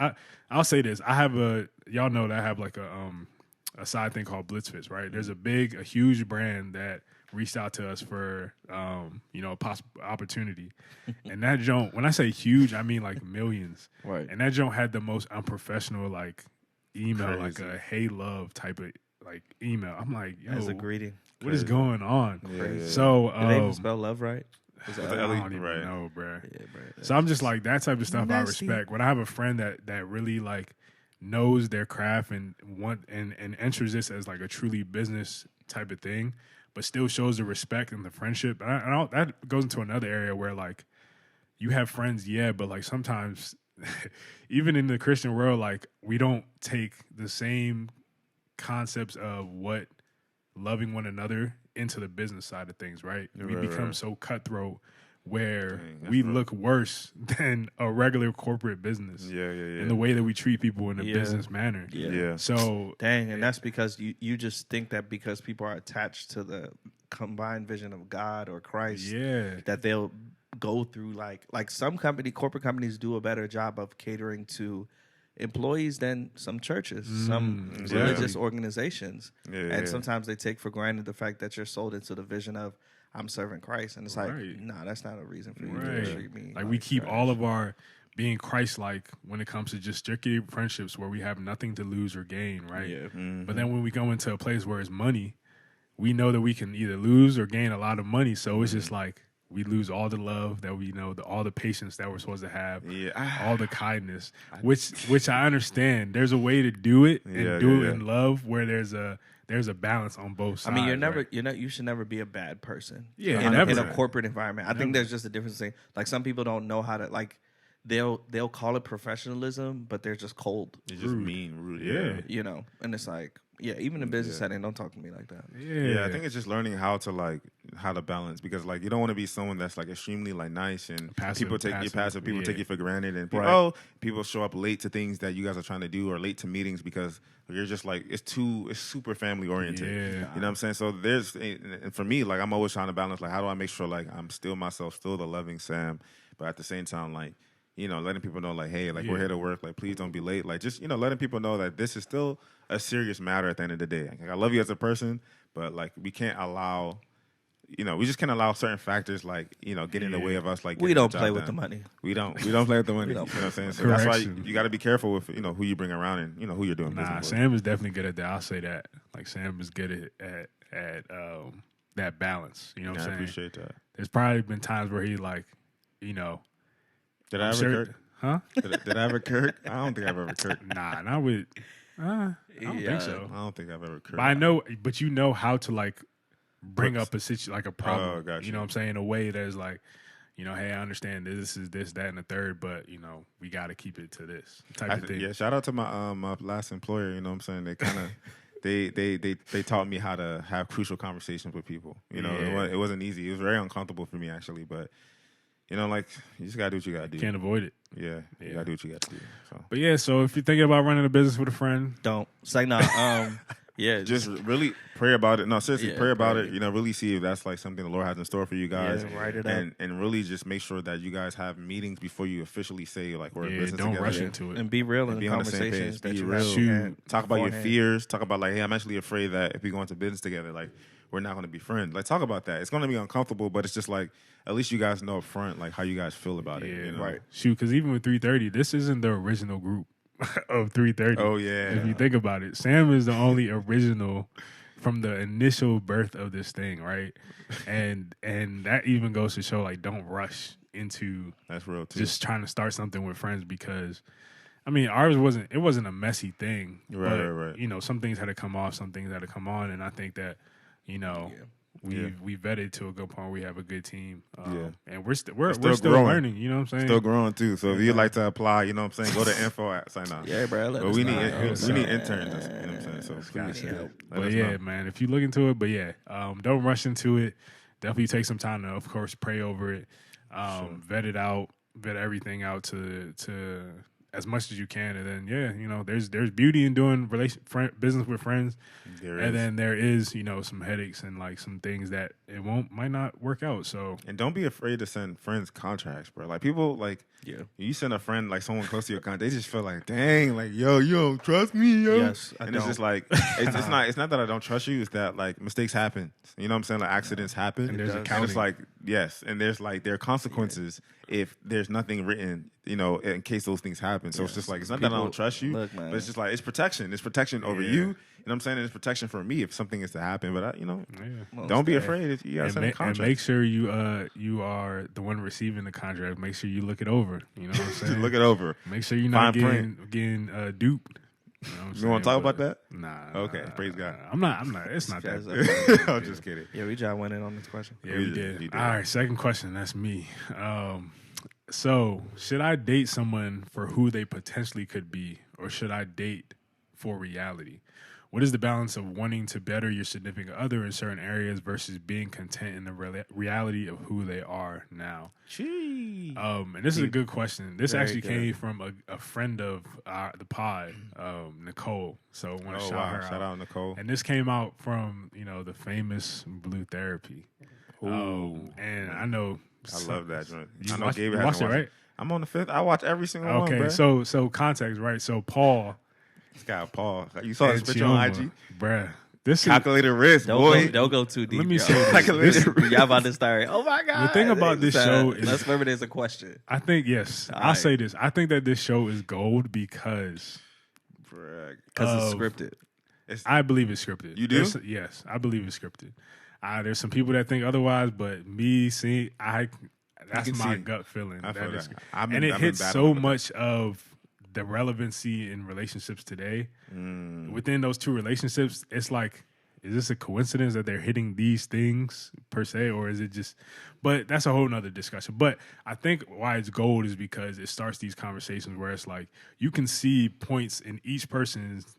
I'll say this. Y'all know that I have like a side thing called BlitzFits, right? There's a huge brand that reached out to us for, a possible opportunity. And that joint, when I say huge, I mean like millions. Right. And that joint had the most unprofessional like email, like a hey love type of like email. I'm like, yo, as a greeting. What is going on? Yeah. So did they even spell love right? I don't even know, bro. Yeah, bro. So I'm just like that type of stuff I respect. When I have a friend that really like knows their craft and enters this as like a truly business type of thing, but still shows the respect and the friendship. And that goes into another area where like you have friends, but like sometimes even in the Christian world, like we don't take the same concepts of what loving one another into the business side of things, right? We become so cutthroat where we look worse than a regular corporate business. In the way that we treat people in a business manner. So and that's because you just think that because people are attached to the combined vision of God or Christ, that they'll go through like some corporate companies do a better job of catering to employees than some churches, some religious organizations. And sometimes they take for granted the fact that you're sold into the vision of I'm serving Christ. And it's like, nah, that's not a reason for you to treat me. Like we keep all of our being Christ-like when it comes to just strictly friendships where we have nothing to lose or gain, right? But then when we go into a place where it's money, we know that we can either lose or gain a lot of money. So it's just like, we lose all the love that we know, all the patience that we're supposed to have, all the kindness, which I understand. There's a way to do it and do it in love where there's a balance on both sides. I mean, you should never be a bad person. In a corporate environment. I think there's just a difference. Like some people don't know how to like. they'll call it professionalism, but they're just cold. It's just mean, rude. Yeah. You know, and it's like, yeah, even in business setting, don't talk to me like that. Yeah, I think it's just learning how to balance, because like you don't want to be someone that's like extremely like nice and people take you for granted, and people show up late to things that you guys are trying to do, or late to meetings because you're just like it's super family oriented. Yeah. You know what I'm saying? So and for me, like I'm always trying to balance, like how do I make sure like I'm still myself, still the loving Sam, but at the same time like, you know, letting people know, like, hey, like, we're here to work. Like, please don't be late. Like, just, you know, letting people know that this is still a serious matter at the end of the day. Like, I love you as a person, but, like, we can't allow, you know, we just can't allow certain factors, like, you know, get in the way of us, like, we don't play with the money. We don't play with the money. You know what I'm saying? So that's why you got to be careful with, you know, who you bring around and, you know, who you're doing business with. Sam is definitely good at that. I'll say that. Like, Sam is good at that balance. You know what I'm saying? I appreciate that. There's probably been times where he, like, you know, did I ever Kirk? Huh? Did I ever Kirk? I don't think I've ever Kirk. Nah, not with. I don't think so. I don't think I've ever Kirk. But you know how to like bring up a situation, like a problem. Oh, gotcha. You know what I'm saying? In a way that's like, you know, hey, I understand this is this, that, and the third, but you know, we got to keep it to this type of thing. Yeah, shout out to my my last employer. You know what I'm saying? They kind of. They taught me how to have crucial conversations with people. You know, it wasn't easy. It was very uncomfortable for me actually, but. You know, like, you just got to do what you got to do. Can't avoid it. Yeah, you got to do what you got to do. So. But yeah, so if you're thinking about running a business with a friend. Don't. It's like, no. Yeah. Just really pray about it. No, seriously, pray about it. You know, really see if that's like something the Lord has in store for you guys. Yeah, write it up. And really just make sure that you guys have meetings before you officially say, like, we're in business don't together. rush into it. And be real in be the on the same conversations page. that Be you real. have. Talk about your fears. Talk about, like, hey, I'm actually afraid that if we go into business together, like, we're not going to be friends. Like, talk about that. It's going to be uncomfortable, but it's just like, at least you guys know up front, like, how you guys feel about it. You know? Right. Shoot, because even with 330, this isn't the original group of 330. Oh, yeah. If you think about it, Sam is the only original from the initial birth of this thing, right? And that even goes to show, like, don't rush into that's real too. Just trying to start something with friends, because I mean, ours wasn't a messy thing. Right. You know, some things had to come off, some things had to come on, and I think that, you know, we vetted to a good point. We have a good team, and we're still learning. You know what I'm saying? Still growing too. So if you'd like to apply, you know what I'm saying, go to info at sign up. Yeah, bro. But we need interns. You know what I'm saying? So please, but yeah, man, if you look into it, don't rush into it. Definitely take some time to, of course, pray over it, vet it out, vet everything out to as much as you can, and then you know, there's beauty in doing business with friends, then there is, you know, some headaches and like some things that might not work out. So, and don't be afraid to send friends contracts, bro. Like people, like you send a friend like someone close to your contract, they just feel like, dang, like yo, you don't trust me, yo. Yes, and it's just like it's not that I don't trust you, it's that like mistakes happen. You know what I'm saying? Like accidents happen, and there's and it's like and there's like there are consequences if there's nothing written, you know, in case those things happen. So it's just like, it's not that I don't trust you, but it's just like, it's protection. It's protection over you. You know what I'm saying? And it's protection for me if something is to happen. But, don't be afraid if you guys send a contract. And make sure you are the one receiving the contract. Make sure you look it over. You know what I'm saying? Look it over. Make sure you're not getting duped. You want to talk about that? Nah. Okay. Praise God. I'm not. It's not that. I'm just kidding. Yeah, we just went in on this question. Yeah, we did. All right. Second question. That's me. So, should I date someone for who they potentially could be, or should I date for reality? What is the balance of wanting to better your significant other in certain areas versus being content in the reality of who they are now? Gee. And this is a good question. This actually came from a friend of the pod, Nicole. So I want to shout her out. Shout out Nicole. And this came out from, you know, the famous Blue Therapy. And I know. I love that joint. You I know watch, Gabe you hasn't watched it, watched right? I'm on the 5th. I watch every single one, bro. So context, right? So Paul. This guy, Paul. You saw his picture on IG? Bruh. This calculated risk, boy. Don't go too deep. Let me say this. Y'all about to start. Oh, my God. The thing about this show is... Let's remember there's a question. I think, yes. I'll say this. I think that this show is gold because... Because it's scripted. I believe it's scripted. You do? Yes, I believe it's scripted. There's some people that think otherwise, but me seeing... That's my gut feeling. And it hits so much of the relevancy in relationships today. Within those two relationships, it's like is this a coincidence that they're hitting these things per se, or is it just? But that's a whole nother discussion. But I think why it's gold is because it starts these conversations where it's like you can see points in each person's,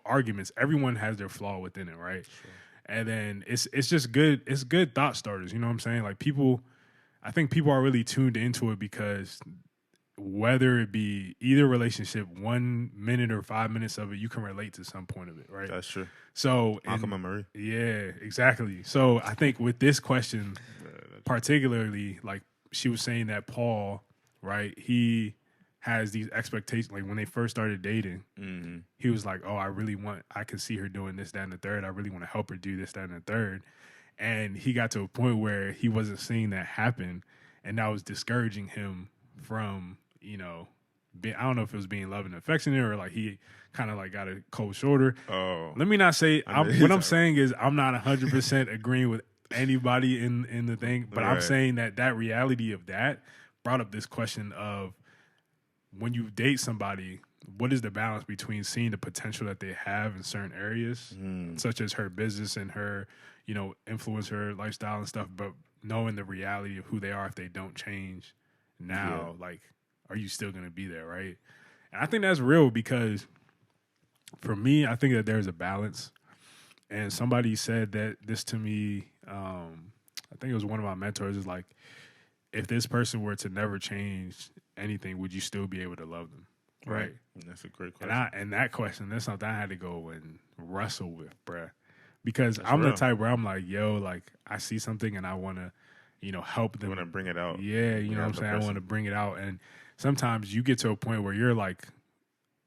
arguments. Everyone has their flaw within it, right? Sure. And then it's just good. It's good thought starters. You know what I'm saying? Like I think people are really tuned into it because whether it be either relationship, 1 minute or 5 minutes of it, you can relate to some point of it, right? That's true. So, Malcolm and Marie. Yeah, exactly. So I think with this question, particularly, like she was saying that Paul, right, he has these expectations. Like when they first started dating, he was like, oh, I can see her doing this, that, and the third. I really want to help her do this, that, and the third. And he got to a point where he wasn't seeing that happen. And that was discouraging him from, I don't know if it was being loving and affectionate or like he kind of like got a cold shoulder. Oh. Let me not say, what I'm saying is I'm not 100% agreeing with anybody in the thing, but I'm saying that reality of that brought up this question of when you date somebody, what is the balance between seeing the potential that they have in certain areas, such as her business and her, influencer lifestyle and stuff, but knowing the reality of who they are if they don't change now, like, are you still going to be there, right? And I think that's real because for me, I think that there's a balance. And somebody said that this to me, I think it was one of my mentors, is like, if this person were to never change anything, would you still be able to love them? Right. That's a great question. And that question, that's something I had to go and wrestle with, bruh. Because I'm real. the type where I'm like, yo, like, I see something and I want to, help them. You want to bring it out. Yeah, you know what I'm saying? I want to bring it out. And sometimes you get to a point where you're like,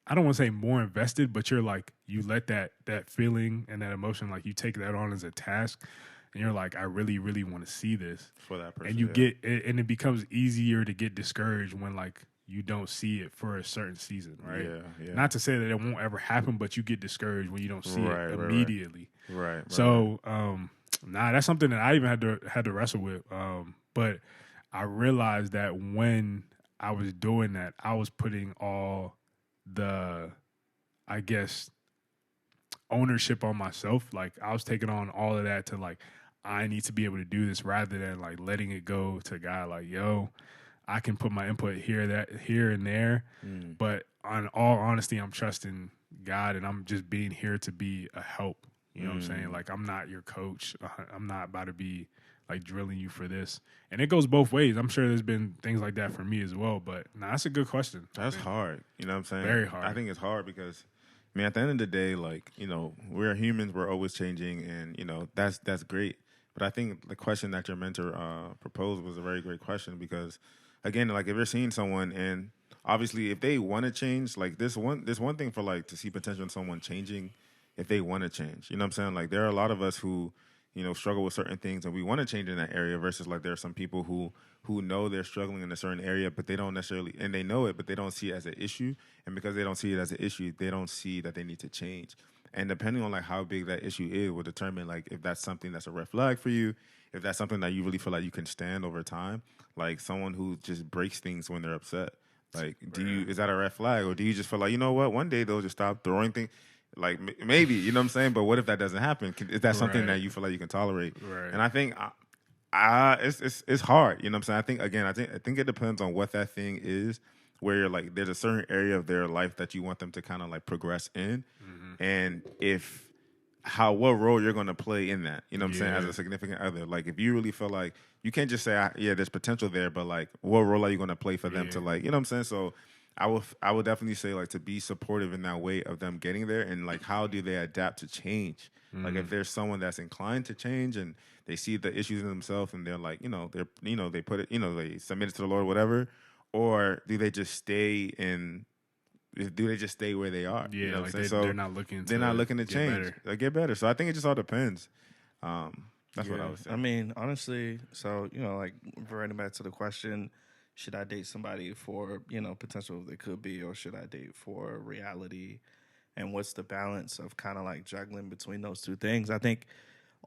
I don't want to say more invested, but you're like, you let that feeling and that emotion, like you take that on as a task. And you're like, I really, really want to see this. For that person. And you get, and it becomes easier to get discouraged when like you don't see it for a certain season, right? Yeah. Not to say that it won't ever happen, but you get discouraged when you don't see it immediately. Right. So, that's something that I even had to wrestle with. But I realized that when I was doing that, I was putting all the, I guess, ownership on myself. Like I was taking on all of that to like, I need to be able to do this rather than like letting it go to God. Like, yo, I can put my input here and there. But on all honesty, I'm trusting God and I'm just being here to be a help. You know what I'm saying? Like, I'm not your coach. I'm not about to be like drilling you for this. And it goes both ways. I'm sure there's been things like that for me as well. But that's a good question. That's hard. You know what I'm saying? Very hard. I think it's hard because, I mean, at the end of the day, like, we're humans. We're always changing. And, that's great. But I think the question that your mentor proposed was a very great question because, again, like if you're seeing someone and obviously if they want to change, like there's one thing for like to see potential in someone changing if they want to change. You know what I'm saying? Like there are a lot of us who, struggle with certain things and we want to change in that area versus like there are some people who know they're struggling in a certain area, but they don't necessarily, and they know it, but they don't see it as an issue. And because they don't see it as an issue, they don't see that they need to change. And depending on like how big that issue is will determine like if that's something that's a red flag for you, if that's something that you really feel like you can stand over time, like someone who just breaks things when they're upset. Like, is that a red flag? Or do you just feel like, you know what, one day they'll just stop throwing things? Like maybe, you know what I'm saying? But what if that doesn't happen? Is that something that you feel like you can tolerate? Right. And I think it's hard. You know what I'm saying? I think it depends on what that thing is, where you're like, there's a certain area of their life that you want them to kind of like progress in. And what role you're going to play in that, you know what I'm saying, as a significant other. Like, if you really feel like, you can't just say, there's potential there, but like, what role are you going to play for them to like, you know what I'm saying? So I would definitely say like to be supportive in that way of them getting there and like, how do they adapt to change? Like if there's someone that's inclined to change and they see the issues in themselves and they're like, they put it, they submit it to the Lord, whatever, or do they just stay where they are? Yeah, you know what I'm saying? They're not looking to change. Like get better. So I think it just all depends. That's what I would say. I mean, honestly, so, like reverting back to the question, should I date somebody for, potential they could be, or should I date for reality? And what's the balance of kind of like juggling between those two things? I think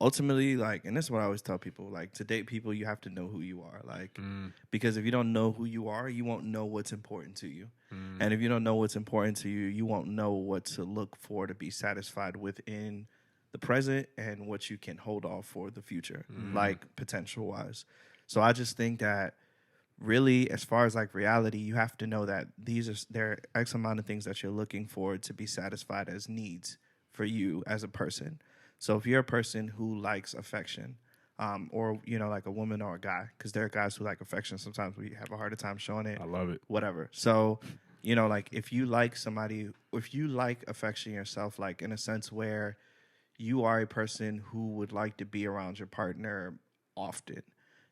ultimately, like, and this is what I always tell people, like, to date people, you have to know who you are. Like, because if you don't know who you are, you won't know what's important to you. And if you don't know what's important to you, you won't know what to look for to be satisfied within the present and what you can hold off for the future, like potential wise. So I just think that really, as far as like reality, you have to know that there are X amount of things that you're looking for to be satisfied as needs for you as a person. So if you're a person who likes affection, or like a woman or a guy, because there are guys who like affection. Sometimes we have a harder time showing it. I love it. Whatever. So like if you like somebody, if you like affection yourself, like in a sense where you are a person who would like to be around your partner often,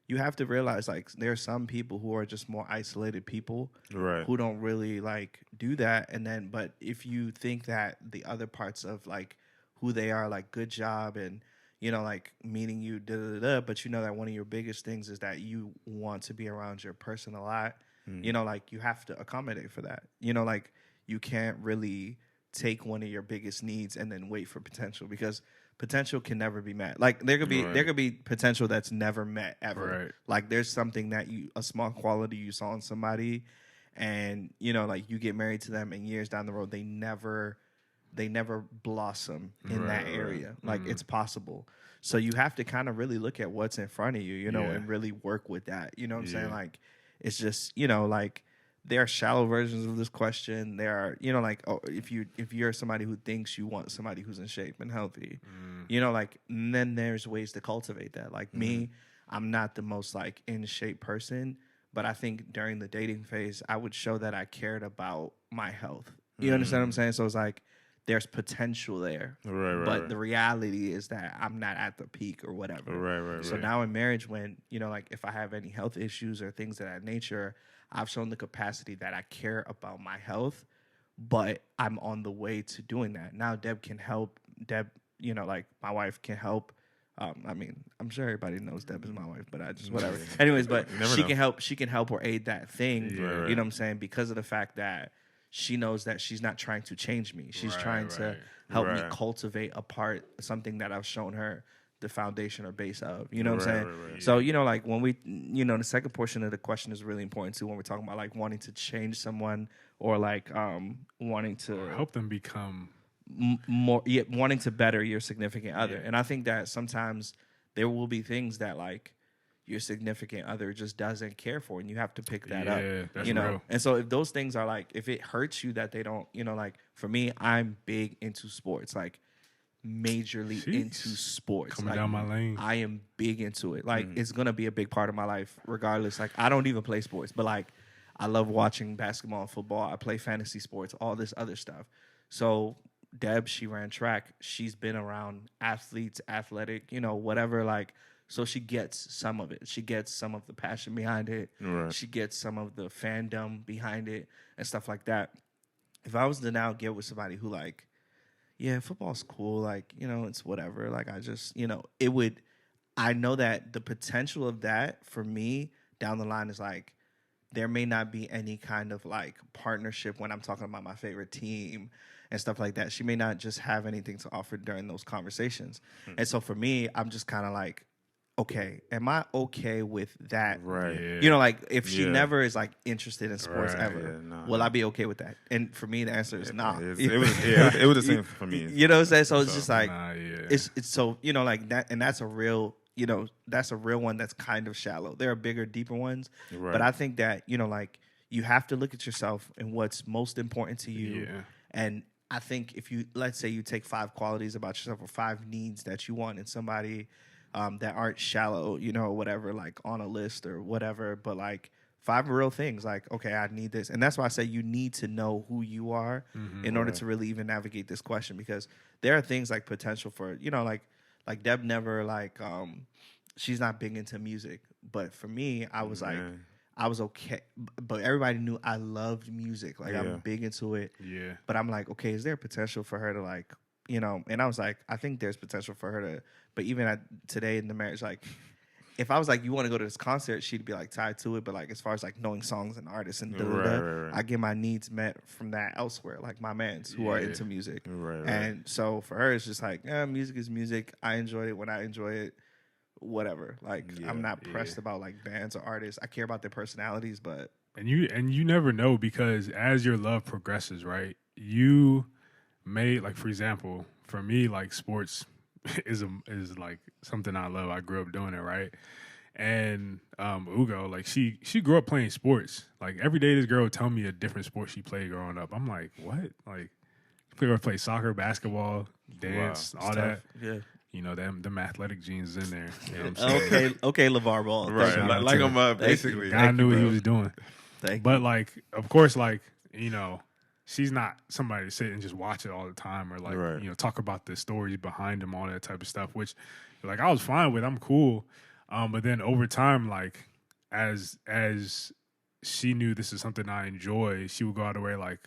you have to realize like there are some people who are just more isolated people who don't really like do that. And then, but if you think that the other parts of like who they are, like good job and, like meeting you, but that one of your biggest things is that you want to be around your person a lot, like you have to accommodate for that. Like you can't really take one of your biggest needs and then wait for potential, because potential can never be met. Like there could be potential that's never met ever. Right. Like there's something that a small quality you saw in somebody, and like you get married to them, and years down the road they never blossom in that area. Like it's possible. So you have to kind of really look at what's in front of you, and really work with that. You know what I'm saying? Like it's just, like there are shallow versions of this question. There are, like, oh, if you're somebody who thinks you want somebody who's in shape and healthy, like, and then there's ways to cultivate that. Like me, I'm not the most like in shape person, but I think during the dating phase, I would show that I cared about my health. You understand what I'm saying? So it's like, there's potential there. But the reality is that I'm not at the peak or whatever. So now in marriage, when, like if I have any health issues or things of that nature, I've shown the capacity that I care about my health, but I'm on the way to doing that. Now Deb can help. Deb, like my wife can help. I mean, I'm sure everybody knows Deb is my wife, but I just whatever. Anyways, but she can help or aid that thing. You know what I'm saying? Because of the fact that she knows that she's not trying to change me. She's trying to help me cultivate something that I've shown her the foundation or base of. You know what I'm saying? So, like when we, the second portion of the question is really important too, when we're talking about like wanting to change someone or like wanting to help them become more, wanting to better your significant other. And I think that sometimes there will be things that like your significant other just doesn't care for, and you have to pick that up. That's real. And so if those things are like, if it hurts you that they don't, like for me, I'm big into sports, like majorly into sports. Coming like, down my lane. I am big into it. Like it's gonna be a big part of my life, regardless. Like I don't even play sports, but like I love watching basketball and football. I play fantasy sports, all this other stuff. So Deb, she ran track. She's been around athletes, athletic, whatever, like. So she gets some of it. She gets some of the passion behind it. She gets some of the fandom behind it and stuff like that. If I was to now get with somebody who like, yeah, football's cool, like, it's whatever. Like I just, it would, I know that the potential of that for me down the line is like, there may not be any kind of like partnership when I'm talking about my favorite team and stuff like that. She may not just have anything to offer during those conversations. And so for me, I'm just kind of like, okay, am I okay with that? Right. Yeah. Like if she never is like interested in sports ever, will I be okay with that? And for me, the answer is nah. It was the same for me. You know what I'm saying? So it's just like, it's so, like that, and that's a real, that's a real one that's kind of shallow. There are bigger, deeper ones. But I think that, like you have to look at yourself and what's most important to you. Yeah. And I think if you, let's say you take 5 qualities about yourself or 5 needs that you want in somebody, that aren't shallow, whatever, like on a list or whatever, but like 5 real things. Like, okay, I need this. And that's why I say you need to know who you are in order to really even navigate this question, because there are things like potential for, like Deb never like, she's not big into music. But for me, I was like, I was okay. But everybody knew I loved music. Like I'm big into it. Yeah. But I'm like, okay, is there potential for her to like, and I was like, I think there's potential for her to, but even today in the marriage, like, if I was like, you want to go to this concert, she'd be like tied to it. But like, as far as like knowing songs and artists and I get my needs met from that elsewhere, like my mans who are into music. And so for her, it's just like, music is music. I enjoy it when I enjoy it, whatever. Like, I'm not pressed about like bands or artists. I care about their personalities, but. And you never know, because as your love progresses, right, you may, like, for example, for me, like sports, is like something I love. I grew up doing it, right? And Ugo, like she grew up playing sports. Like every day, this girl would tell me a different sport she played growing up. I'm like, what? Like, she would play soccer, basketball, dance, all that. Yeah. You know, them athletic genes in there. You know what I'm saying? Okay, LeVar Ball. Right, like him up, basically. I knew what he was doing. Thank but you. like, of course, like, you know, she's not somebody to sit and just watch it all the time or like, you know, talk about the stories behind them, all that type of stuff, which like I was fine with. I'm cool. But then over time, like as she knew this is something I enjoy, she would go out of the way like,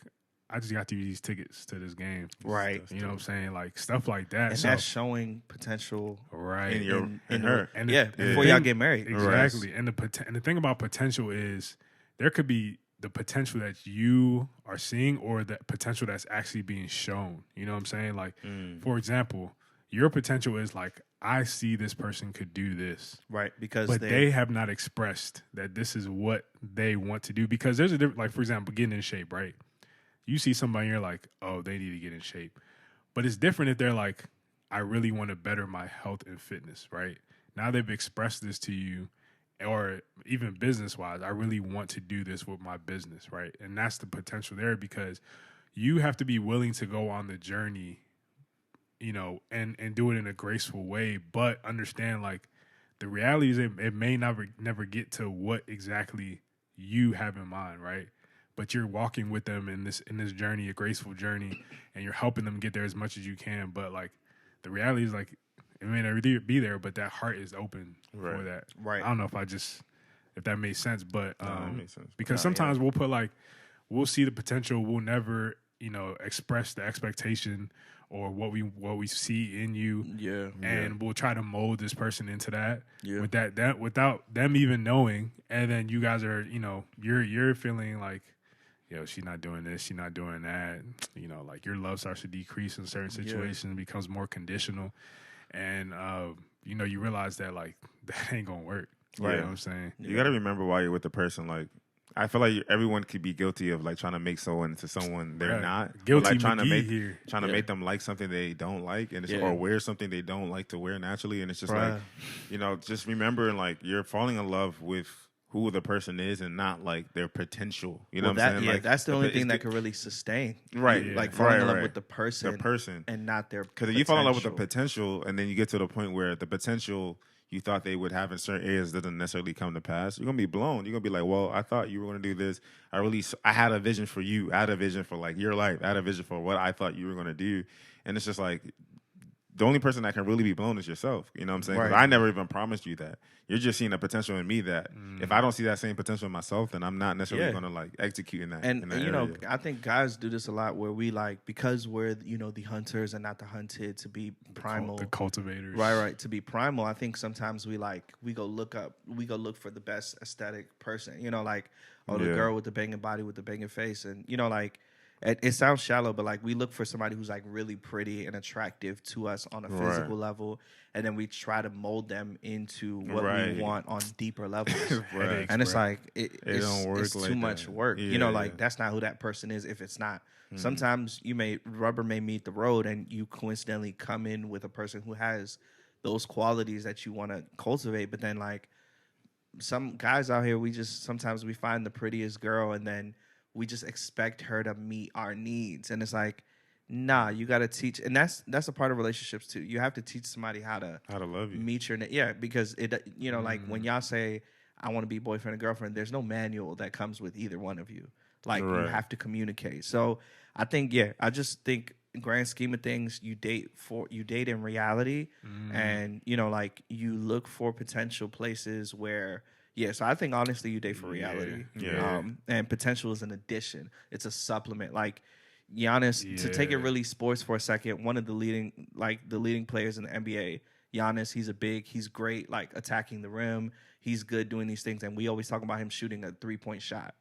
I just got these tickets to this game. Right. You know what I'm saying? Like stuff like that. And so, that's showing potential. Right. In her. And before y'all get married. Exactly. Right. And the thing about potential is there could be the potential that you are seeing or the potential that's actually being shown. You know what I'm saying? Like, for example, your potential is like, I see this person could do this. Right. Because but they have not expressed that this is what they want to do. Because there's a different, like, for example, getting in shape, right? You see somebody and you're like, oh, they need to get in shape. But it's different if they're like, I really want to better my health and fitness, right? Now they've expressed this to you, or even business-wise, I really want to do this with my business, right? And that's the potential there because you have to be willing to go on the journey, you know, and do it in a graceful way, but understand, like, the reality is it may never get to what exactly you have in mind, right? But you're walking with them in this journey, a graceful journey, and you're helping them get there as much as you can. But like the reality is like it may never be there, but that heart is open for that. Right. I don't know if that makes sense, but that makes sense. Because sometimes we'll see the potential, we'll never, you know, express the expectation or what we see in you. Yeah. And we'll try to mold this person into that. Yeah. With that without them even knowing. And then you guys are, you know, you're feeling like, yo, she's not doing this, she's not doing that. You know, like your love starts to decrease in certain situations, becomes more conditional. And, you know, you realize that, like, that ain't going to work. You know what I'm saying? You got to remember while you're with the person, like, I feel like everyone could be guilty of, like, trying to make someone into someone they're not. Guilty, like, trying to make them like something they don't like and or wear something they don't like to wear naturally. And it's just like, you know, just remembering, like, you're falling in love with who the person is and not like their potential. You know what I'm saying? Yeah, like, that's the only thing that could really sustain. Right. Yeah. Like falling in love with the person and not their Because if you fall in love with the potential and then you get to the point where the potential you thought they would have in certain areas doesn't necessarily come to pass, you're going to be blown. You're going to be like, well, I thought you were going to do this. I had a vision for you. I had a vision for like your life. I had a vision for what I thought you were going to do. And it's just like, the only person that can really be blown is yourself. You know what I'm saying? Because I never even promised you that. You're just seeing a potential in me that if I don't see that same potential in myself, then I'm not necessarily going to like execute in that. And in that you area. know, I think guys do this a lot where we like, because we're, you know, the hunters and not the hunted, to be primal. The cultivators. Right. To be primal. I think sometimes we go look for the best aesthetic person. You know, like, the girl with the banging body with the banging face. And, you know, like, it sounds shallow, but like we look for somebody who's like really pretty and attractive to us on a physical level, and then we try to mold them into what we want on deeper levels. And it's like it's too much work. Yeah, you know, like that's not who that person is if it's not. Sometimes rubber may meet the road, and you coincidentally come in with a person who has those qualities that you want to cultivate, but then like some guys out here, sometimes we find the prettiest girl and then we just expect her to meet our needs. And it's like, nah, you got to teach. And that's a part of relationships too. You have to teach somebody how to love you. Meet your need. Yeah, because it, you know, like when y'all say, I want to be boyfriend and girlfriend, there's no manual that comes with either one of you. Like you have to communicate. So I think, I just think in grand scheme of things, you date in reality, and you know, like you look for potential places where. Yeah, so I think honestly you date for reality. And potential is an addition. It's a supplement. Like Giannis, to take it really sports for a second, one of the leading players in the NBA, Giannis, he's great, like attacking the rim. He's good doing these things, and we always talk about him shooting a 3-point shot.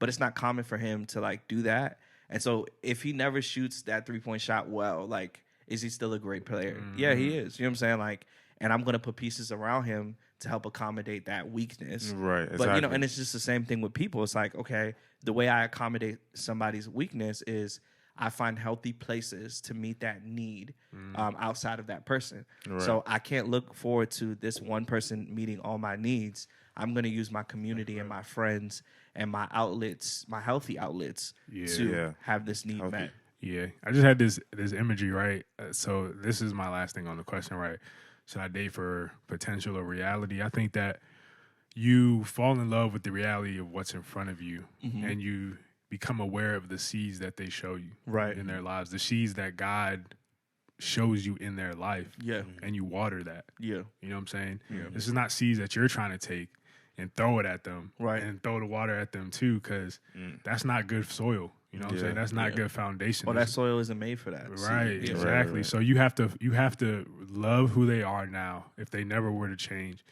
But it's not common for him to like do that. And so if he never shoots that 3-point shot well, like, is he still a great player? Yeah, he is. You know what I'm saying? Like, and I'm gonna put pieces around him to help accommodate that weakness. Right. Exactly. But, you know, and it's just the same thing with people. It's like, okay, the way I accommodate somebody's weakness is I find healthy places to meet that need outside of that person. Right. So I can't look forward to this one person meeting all my needs. I'm going to use my community and my friends and my outlets, my healthy outlets, to have this need met. Yeah, I just had this imagery, right? So this is my last thing on the question, right? Should I date for potential or reality? I think that you fall in love with the reality of what's in front of you, and you become aware of the seeds that they show you in their lives, the seeds that God shows you in their life, and you water that. You know what I'm saying? This is not seeds that you're trying to take and throw it at them, and throw the water at them too, because that's not good soil. You know what I'm saying? That's not good foundation. Well, that soil isn't made for that. Right, exactly. Right. So you have to love who they are now if they never were to change.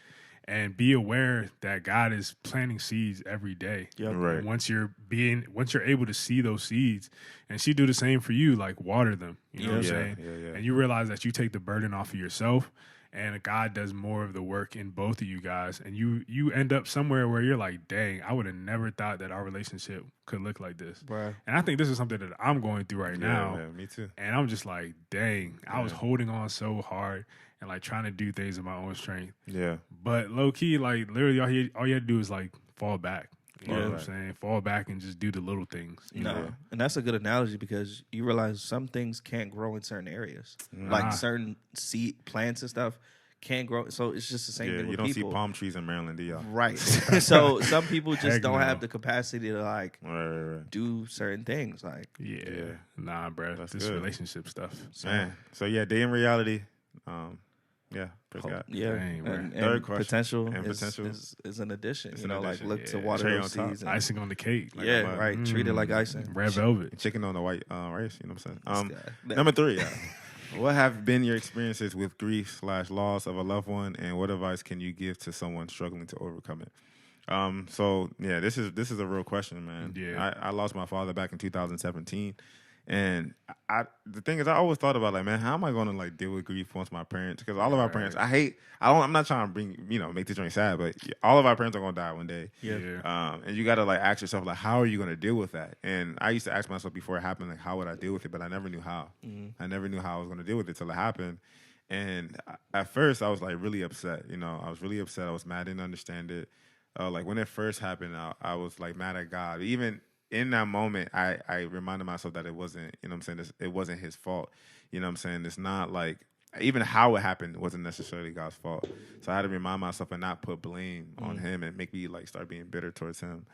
And be aware that God is planting seeds every day. Right. Once you're able to see those seeds, and she do the same for you, like water them. You know what I'm saying? And you realize that you take the burden off of yourself, and God does more of the work in both of you guys. And you end up somewhere where you're like, dang, I would have never thought that our relationship could look like this. Right. And I think this is something that I'm going through right now. Man, me too. And I'm just like, dang, I was holding on so hard and like trying to do things in my own strength. Yeah. But low key, like literally all you had to do is like fall back. You know what I'm saying? Fall back and just do the little things. You know? And that's a good analogy because you realize some things can't grow in certain areas. Like certain seed plants and stuff can't grow. So it's just the same thing with people. You don't see palm trees in Maryland, do y'all? Right. So some people just don't have the capacity to like do certain things. Like nah, bro. That's this relationship stuff. Man. So yeah, day in reality. Praise God. Yeah, and third question. Potential is an addition. It's like look to water those seeds. Icing on the cake. Like right. Treat it like icing. Red velvet. Chicken on the white rice. You know what I'm saying? Number 3. What have been your experiences with grief/loss of a loved one, and what advice can you give to someone struggling to overcome it? This is a real question, man. Yeah. I lost my father back in 2017. And the thing is, I always thought about like, man, how am I going to like deal with grief once my parents? Because all of our parents, I'm not trying to make this joint sad, but all of our parents are going to die one day. And you got to like ask yourself like, how are you going to deal with that? And I used to ask myself before it happened, like, how would I deal with it? But I never knew how. I never knew how I was going to deal with it till it happened. And at first, I was like really upset. I was really upset. I was mad. I didn't understand it. Like when it first happened, I was like mad at God. Even in that moment, I reminded myself that it wasn't, it wasn't his fault. You know what I'm saying? It's not like, even how it happened wasn't necessarily God's fault. So I had to remind myself and not put blame on him and make me like start being bitter towards him.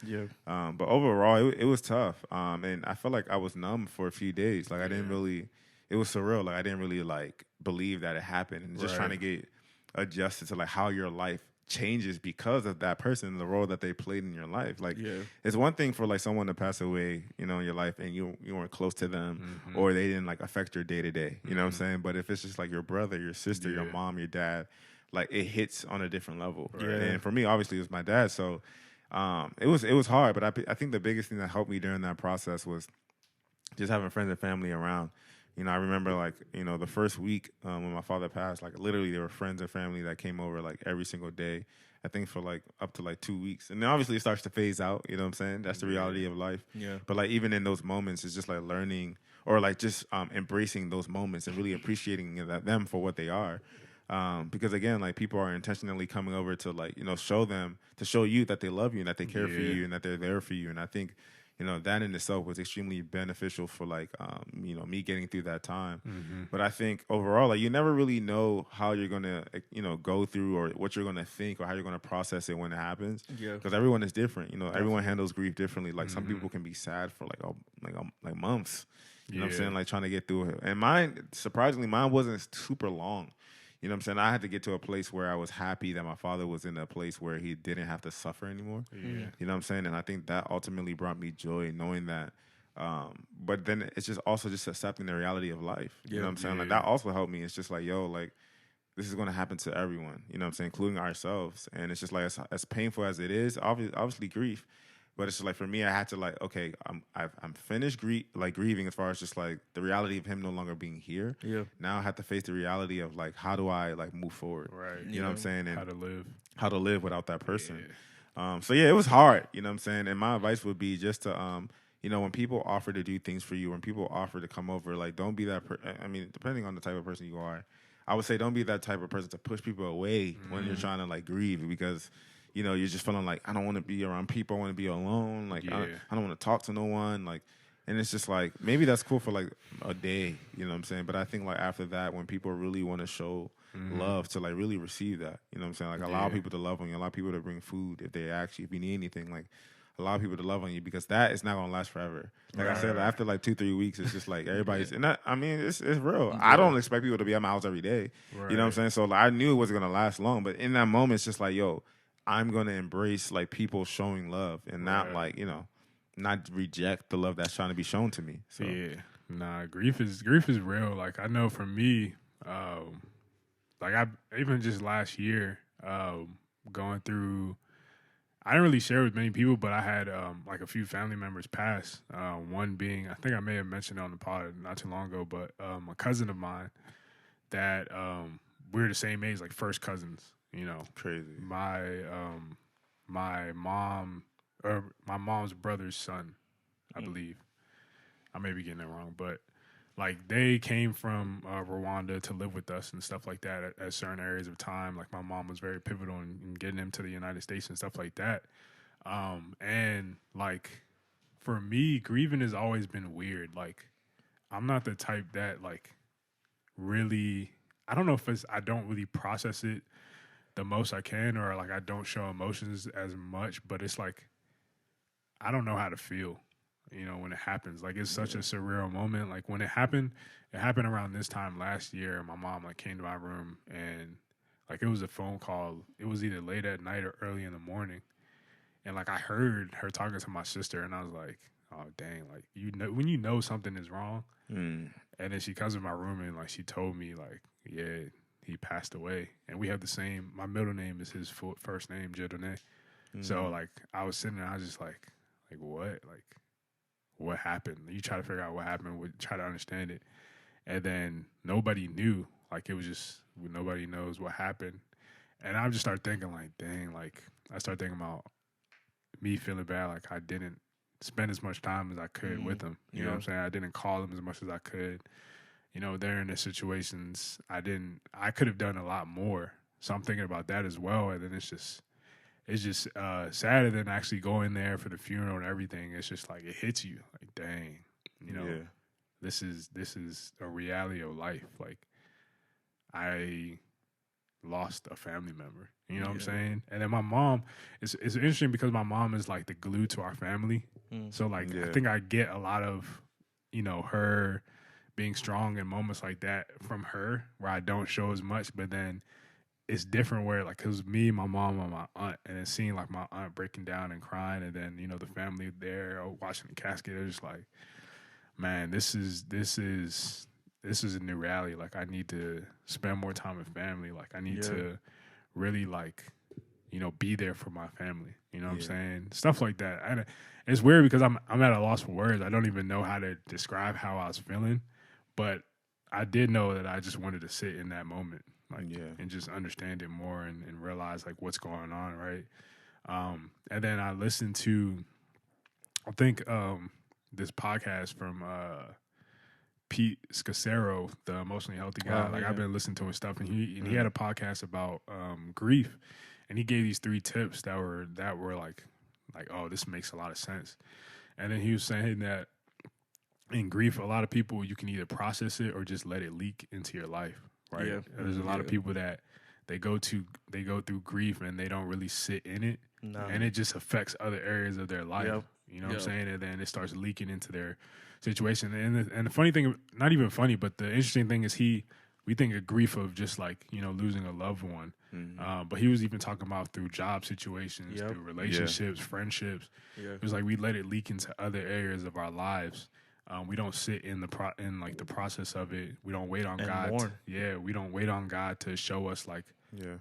But overall, it was tough. And I felt like I was numb for a few days. Like I didn't really, it was surreal. Like I didn't really like believe that it happened, and just trying to get adjusted to like how your life changes because of that person and the role that they played in your life. Like it's one thing for like someone to pass away, in your life, and you weren't close to them, or they didn't like affect your day to day. You know what I'm saying? But if it's just like your brother, your sister, your mom, your dad, like it hits on a different level. And for me, obviously, it was my dad. So it was hard. But I think the biggest thing that helped me during that process was just having friends and family around. I remember like, the first week when my father passed, like literally there were friends and family that came over like every single day, I think for like up to like 2 weeks. And then obviously it starts to phase out, you know what I'm saying? That's the reality of life. But like even in those moments, it's just like learning or like just embracing those moments and really appreciating them for what they are. Because again, like people are intentionally coming over to like, show you that they love you and that they care for you and that they're there for you. And I think, that in itself was extremely beneficial for like, me getting through that time. But I think overall, like you never really know how you're going to, go through or what you're going to think or how you're going to process it when it happens. Because everyone is different. Everyone handles grief differently. Like some people can be sad for like months. You know what I'm saying? Like trying to get through it. And surprisingly, mine wasn't super long. You know what I'm saying? I had to get to a place where I was happy that my father was in a place where he didn't have to suffer anymore. You know what I'm saying? And I think that ultimately brought me joy, knowing that. But then it's just also just accepting the reality of life. You know what I'm saying? Like that also helped me. It's just like, like this is going to happen to everyone. You know what I'm saying? Including ourselves. And it's just like as painful as it is, obviously grief. But it's just like for me, I had to like, okay, I'm finished grieving as far as just like the reality of him no longer being here. Now I have to face the reality of like, how do I like move forward? Right. You know what I'm saying? And how to live without that person. So yeah, it was hard. You know what I'm saying? And my advice would be just to, you know, when people offer to do things for you, when people offer to come over, like, don't be that. I mean, depending on the type of person you are, I would say don't be that type of person to push people away when you're trying to like grieve, because you know you're just feeling like I don't want to be around people. I want to be alone. Like I don't want to talk to no one. Like, and it's just like maybe that's cool for like a day. You know what I'm saying? But I think like after that, when people really want to show love, to like really receive that, you know what I'm saying? Like allow people to love on you, allow people to bring food if you need anything, like allow people to love on you, because that is not gonna last forever. Like I said, after like 2-3 weeks, it's just like everybody's and that, I mean it's real. Yeah. I don't expect people to be at my house every day. Right. You know what I'm saying? So like, I knew it wasn't gonna last long, but in that moment, it's just like, yo, I'm gonna embrace like people showing love and not like, you know, not reject the love that's trying to be shown to me. So yeah, nah, grief is real. Like I know for me, like I even just last year, going through. I didn't really share with many people, but I had like a few family members pass. One being, I think I may have mentioned it on the pod not too long ago, but a cousin of mine that we're the same age, like first cousins. You know, crazy. My mom's brother's son, I believe. I may be getting it wrong, but like they came from Rwanda to live with us and stuff like that at certain areas of time. Like my mom was very pivotal in getting them to the United States and stuff like that. And like for me, grieving has always been weird. Like I'm not the type that like really, I don't know if it's, I don't really process it the most I can, or like I don't show emotions as much, but it's like, I don't know how to feel. You know, when it happens, like it's such a surreal moment. Like when it happened around this time last year. My mom like came to my room and like it was a phone call. It was either late at night or early in the morning, and like I heard her talking to my sister, and I was like, "Oh dang!" Like you know when you know something is wrong, and then she comes in my room and like she told me like, "Yeah, he passed away," and we have the same. My middle name is his first name, Jedone. So like I was sitting there, I was just like what, like. What happened? You try to figure out what happened, try to understand it. And then nobody knew. Like, it was just, nobody knows what happened. And I just started thinking, like, dang, like, I started thinking about me feeling bad. Like, I didn't spend as much time as I could with him. You know what I'm saying? I didn't call him as much as I could. You know, they're in the situations I could have done a lot more. So I'm thinking about that as well. And then it's just sadder than actually going there for the funeral and everything. It's just like it hits you like, dang, you know, this is a reality of life. Like I lost a family member, you know what I'm saying? And then my mom, it's interesting because my mom is like the glue to our family. So like I think I get a lot of, you know, her being strong in moments like that from her, where I don't show as much, but then it's different where like, cause me, my mom, and my aunt, and then seeing like my aunt breaking down and crying, and then you know the family there watching the casket, they're just like, man, this is a new reality. Like I need to spend more time with family. Like I need to really like, you know, be there for my family. You know what I'm saying? Stuff like that. And it's weird because I'm at a loss for words. I don't even know how to describe how I was feeling, but I did know that I just wanted to sit in that moment. Like, and just understand it more and realize like what's going on, right? And then I listened to, I think this podcast from Pete Scassero, the emotionally healthy guy. I've been listening to his stuff, and he had a podcast about grief, and he gave these 3 tips that were like oh, this makes a lot of sense. And then he was saying that in grief, a lot of people, you can either process it or just let it leak into your life. Right. Yeah. There's a lot of people that they go through grief and they don't really sit in it. No. And it just affects other areas of their life. Yep. You know what I'm saying? And then it starts leaking into their situation. And the funny thing, not even funny, but the interesting thing is we think of grief of just like, you know, losing a loved one. But he was even talking about through job situations, through relationships, friendships. It was like we let it leak into other areas of our lives. We don't sit in the process of it. We don't wait on God. We don't wait on God to show us like,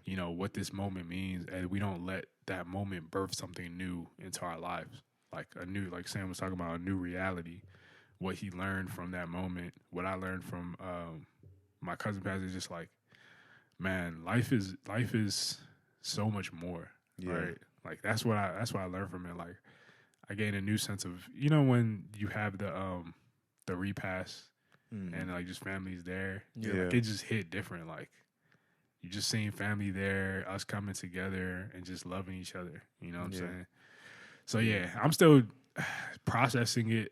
you know, what this moment means, and we don't let that moment birth something new into our lives, like Sam was talking about, a new reality. What he learned from that moment, what I learned from my cousin passing, is just like, man, life is so much more, right? Like that's what I learned from it. Like I gained a new sense of when you have the repast and like just families there. Yeah. Like, it just hit different. Like you just seeing family there, us coming together and just loving each other. You know what I'm saying? So yeah, I'm still processing it.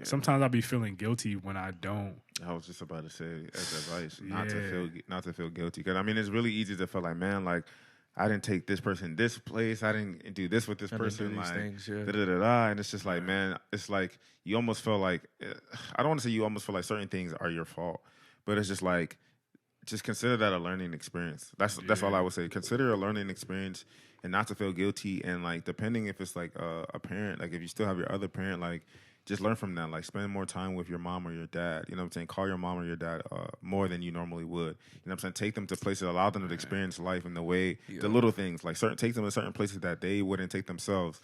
Sometimes I'll be feeling guilty when I don't. I was just about to say as advice not to feel guilty, because I mean it's really easy to feel like, man, like I didn't take this person this place, I didn't do this with this person, like and it's just like, man, it's like you almost feel like I don't want to say you almost feel like certain things are your fault, but it's just like just consider that a learning experience. That's all I would say. Consider a learning experience and not to feel guilty. And like depending if it's like a parent, like if you still have your other parent, like just learn from that. Like spend more time with your mom or your dad. You know what I'm saying? Call your mom or your dad more than you normally would. You know what I'm saying? Take them to places, allow them to experience life in the way, the little things, like take them to certain places that they wouldn't take themselves.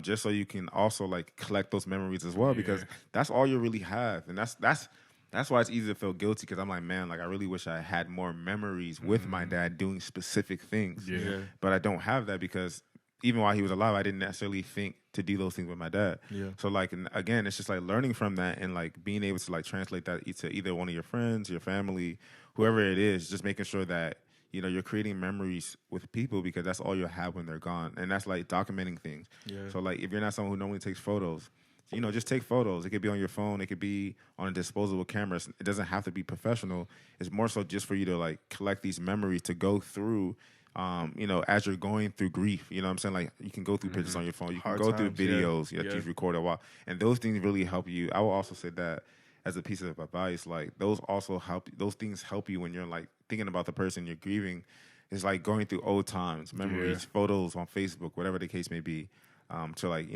Just so you can also like collect those memories as well, because that's all you really have. And that's why it's easy to feel guilty, because I'm like, man, like I really wish I had more memories with my dad doing specific things. Yeah. But I don't have that, because even while he was alive, I didn't necessarily think to do those things with my dad. Yeah. So like, and again, it's just like learning from that and like being able to like translate that to either one of your friends, your family, whoever it is, just making sure that, you're creating memories with people, because that's all you'll have when they're gone. And that's like documenting things. Yeah. So like, if you're not someone who normally takes photos, just take photos. It could be on your phone. It could be on a disposable camera. It doesn't have to be professional. It's more so just for you to like collect these memories to go through, as you're going through grief. You know what I'm saying? Like you can go through pictures on your phone. You can go through videos that you've recorded a while. And those things really help you. I will also say that as a piece of advice, like those also help. Those things help you when you're like thinking about the person you're grieving. It's like going through old times, memories, photos on Facebook, whatever the case may be, to like,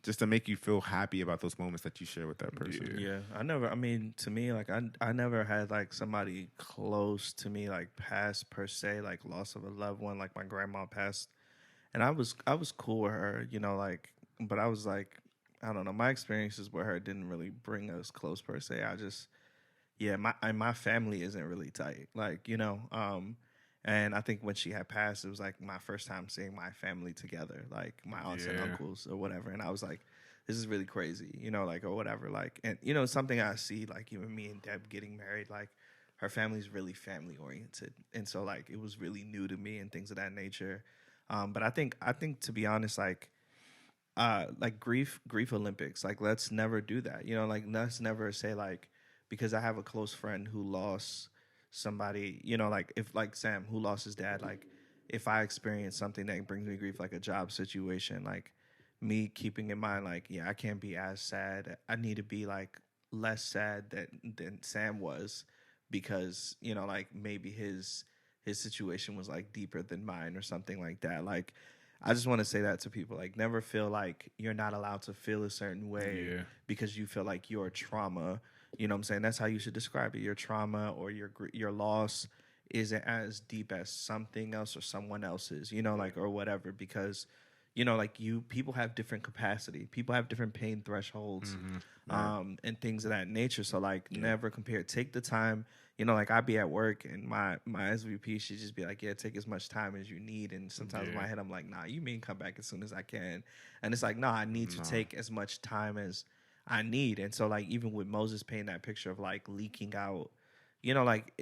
just to make you feel happy about those moments that you share with that person. Yeah. To me, like I never had like somebody close to me like pass per se, like loss of a loved one, like my grandma passed. And I was cool with her, but I was like, I don't know, my experiences with her didn't really bring us close per se. My family isn't really tight. Like, and I think when she had passed, it was like my first time seeing my family together, like my aunts and uncles or whatever. And I was like, this is really crazy, or whatever. Like, and, something I see, like even me and Deb getting married, like her family's really family oriented. And so like, it was really new to me and things of that nature. But I think to be honest, like grief Olympics, like let's never do that. Like let's never say like, because I have a close friend who lost somebody, like if like Sam who lost his dad, like if I experience something that brings me grief, like a job situation, like me keeping in mind, like, I can't be as sad. I need to be like less sad than Sam was, because, like maybe his situation was like deeper than mine or something like that. Like, I just want to say that to people, like never feel like you're not allowed to feel a certain way because you feel like your trauma. You know what I'm saying? That's how you should describe it. Your trauma or your loss isn't as deep as something else or someone else's, or whatever, because, people have different capacity. People have different pain thresholds, and things of that nature. So, like, never compare. Take the time. Like, I'd be at work, and my SVP should just be like, take as much time as you need. And sometimes in my head, I'm like, nah, you mean come back as soon as I can. And it's like, nah, I need to take as much time as I need. And so like even with Moses painting that picture of like leaking out, like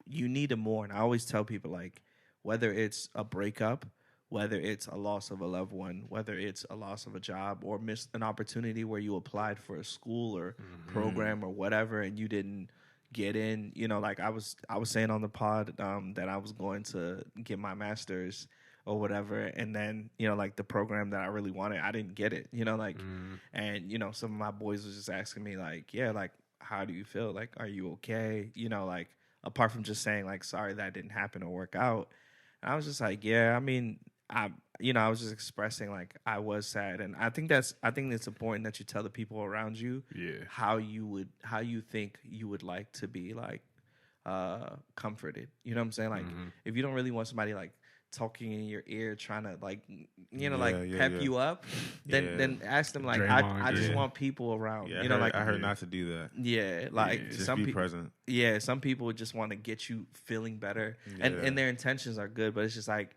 you need to mourn. I always tell people, like, whether it's a breakup, whether it's a loss of a loved one, whether it's a loss of a job or missed an opportunity where you applied for a school or program or whatever and you didn't get in, like I was saying on the pod that I was going to get my master's or whatever, and then like the program that I really wanted, I didn't get it, and some of my boys was just asking me like, like, how do you feel, like, are you okay, like apart from just saying like, sorry that didn't happen or work out. And I was just like, I mean, I was just expressing like I was sad, and I think it's important that you tell the people around you how you think you would like to be like comforted, what I'm saying, like if you don't really want somebody like talking in your ear, trying to like, pep you up, then ask them like, I just want people around. I heard not to do that. Just be present. Some people just want to get you feeling better, and their intentions are good, but it's just like,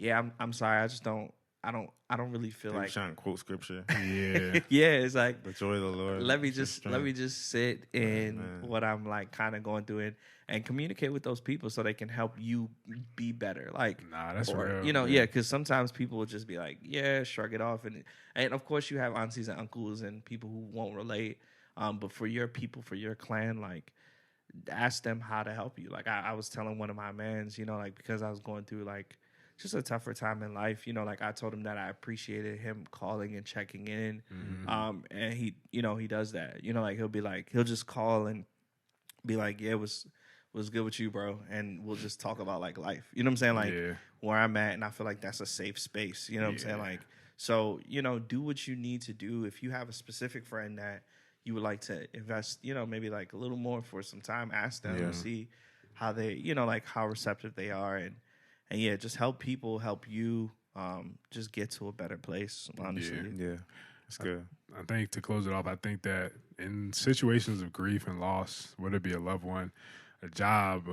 I'm sorry, I just don't I don't really feel They're like trying to quote scripture. Yeah. yeah, it's like The joy of the Lord. let me is your just strength. sit in man. what I'm like kind of going through and communicate with those people so they can help you be better. Like, Nah, that's or real. you know, yeah, because sometimes people will just be like, yeah, shrug it off, and of course you have aunties and uncles and people who won't relate. But for your people, for your clan, like ask them how to help you. Like I was telling one of my mans, you know, like because I was going through like just a tougher time in life, you know, like I told him that I appreciated him calling and checking in. And he, you know, he does that, you know, like he'll just call and be like, yeah, was good with you, bro. And we'll just talk about like life, you know what I'm saying? Like Yeah. where I'm at. And I feel like that's a safe space, you know what I'm saying? Yeah. Like, so, you know, do what you need to do. If you have a specific friend that you would like to invest, you know, maybe like a little more for some time, ask them and see how they, you know, like how receptive they are. And yeah, just help people, help you just get to a better place, honestly. Yeah, it's good. I think to close it off, I think that in situations of grief and loss, whether it be a loved one, a job,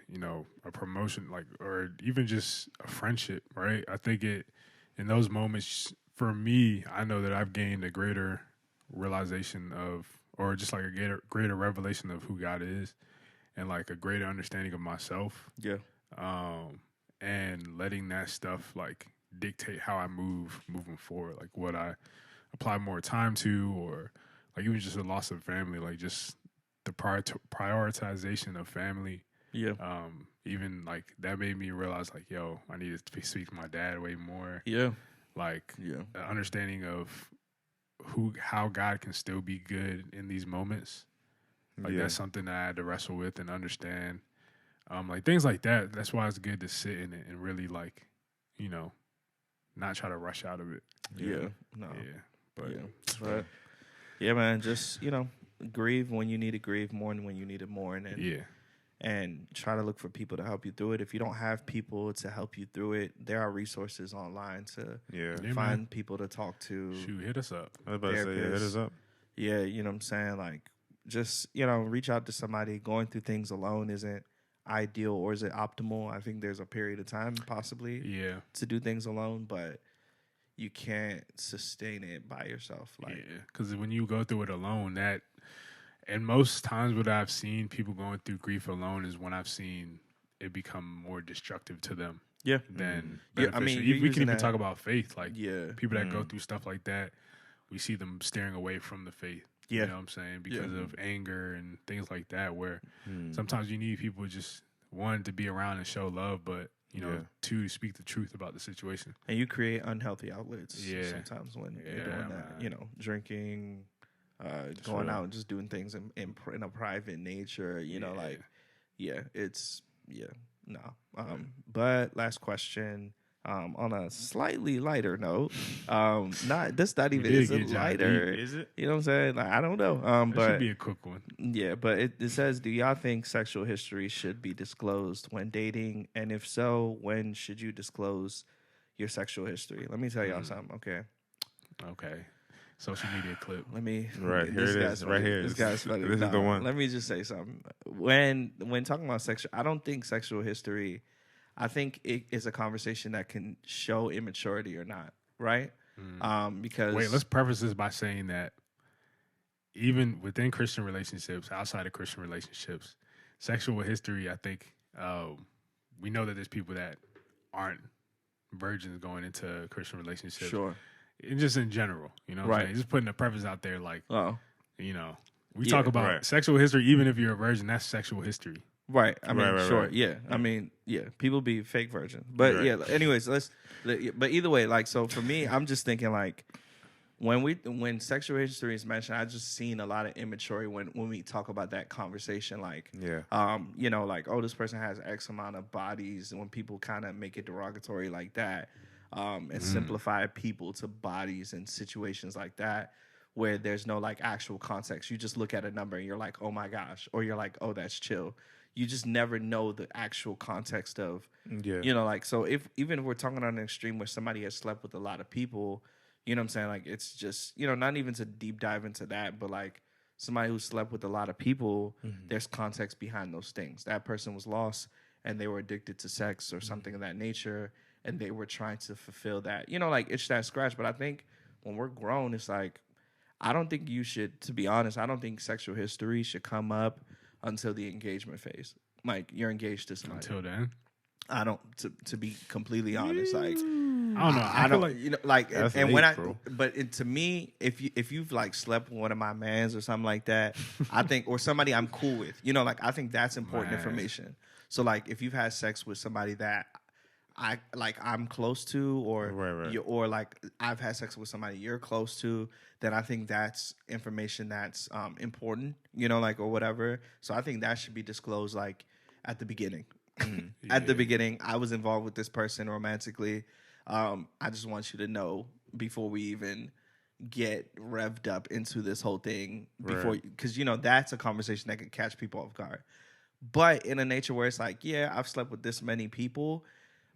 you know, a promotion, like, or even just a friendship, right? I think in those moments, for me, I know that I've gained a greater realization of, or just like a greater revelation of who God is, and like a greater understanding of myself. Yeah. And letting that stuff like dictate how I moving forward, like what I apply more time to, or like even just a loss of family, like just the prioritization of family. Yeah. Even like that made me realize like, yo, I needed to speak to my dad way more. Yeah. Like Yeah. the understanding of how God can still be good in these moments. Like that's something that I had to wrestle with and understand. Like things like that. That's why it's good to sit in it and really like, you know, not try to rush out of it. Yeah. No. Yeah. But But yeah, man, just, you know, grieve when you need to grieve, mourn when you need to mourn, and try to look for people to help you through it. If you don't have people to help you through it, there are resources online to find people to talk to. Shoot, hit us up. I was about to say, hit us up. Yeah, you know what I'm saying? Like, just, you know, reach out to somebody. Going through things alone isn't ideal, or is it optimal? I think there's a period of time possibly to do things alone, but you can't sustain it by yourself. Like, because when you go through it alone, and most times what I've seen people going through grief alone is when I've seen it become more destructive to them. Yeah. Than I mean, we can even talk about faith. Like, people that go Mm-hmm. through stuff like that, we see them steering away from the faith. Yeah. You know what I'm saying? Because of anger and things like that, where sometimes you need people just, one, to be around and show love, but, you know, two, to speak the truth about the situation. And you create unhealthy outlets sometimes when you're doing that. Man. You know, drinking, going out and just doing things in a private nature. You know, like, no. But last question. On a slightly lighter note, not even is it lighter? Is it? You know what I'm saying? Like, I don't know. It But should be a quick one. yeah, but it says, do y'all think sexual history should be disclosed when dating? And if so, when should you disclose your sexual history? Let me tell y'all something, okay? Okay. Social media clip. Let me Right, here this it guy's is. Right funny. here. This guy's funny. This is the one. Let me just say something. When talking about sexual, I don't think sexual history, I think it is a conversation that can show immaturity or not, right? Because Wait, let's preface this by saying that even within Christian relationships, outside of Christian relationships, sexual history, I think we know that there's people that aren't virgins going into Christian relationships. Sure. And just in general, you know what I'm saying? Just putting a preface out there like, you know, we talk about sexual history, even if you're a virgin, that's sexual history. Right. I mean, sure. Right. Yeah. I mean, people be fake virgins. But yeah, anyways, but either way, like, so for me, I'm just thinking like, when sexual history is mentioned, I just seen a lot of immaturity when we talk about that conversation. Like, you know, like, oh, this person has X amount of bodies, and when people kind of make it derogatory like that, and simplify people to bodies and situations like that, where there's no like actual context. You just look at a number and you're like, oh my gosh, or you're like, oh, that's chill. You just never know the actual context of, you know, like, so even if we're talking on an extreme where somebody has slept with a lot of people, you know what I'm saying? Like, it's just, you know, not even to deep dive into that, but like somebody who slept with a lot of people, there's context behind those things. That person was lost and they were addicted to sex or something of that nature. and they were trying to fulfill that. You know, like itch that scratch. But I think when we're grown, it's like I don't think you should. To be honest, I don't think sexual history should come up until the engagement phase. Like you're engaged to somebody. Until then, I don't. To be completely honest, like. I don't know. I feel don't, you know, like, and late, when bro. to me, if you've like slept with one of my mans or something like that, I think, or somebody I'm cool with, you know, like I think that's important information. So like, if you've had sex with somebody that I'm close to, or Right. or like I've had sex with somebody you're close to, then I think that's information that's important, you know, like or whatever. So I think that should be disclosed like at the beginning. At the beginning, I was involved with this person romantically. I just want you to know before we even get revved up into this whole thing, because you know that's a conversation that could catch people off guard. But in a nature where it's like, yeah, I've slept with this many people,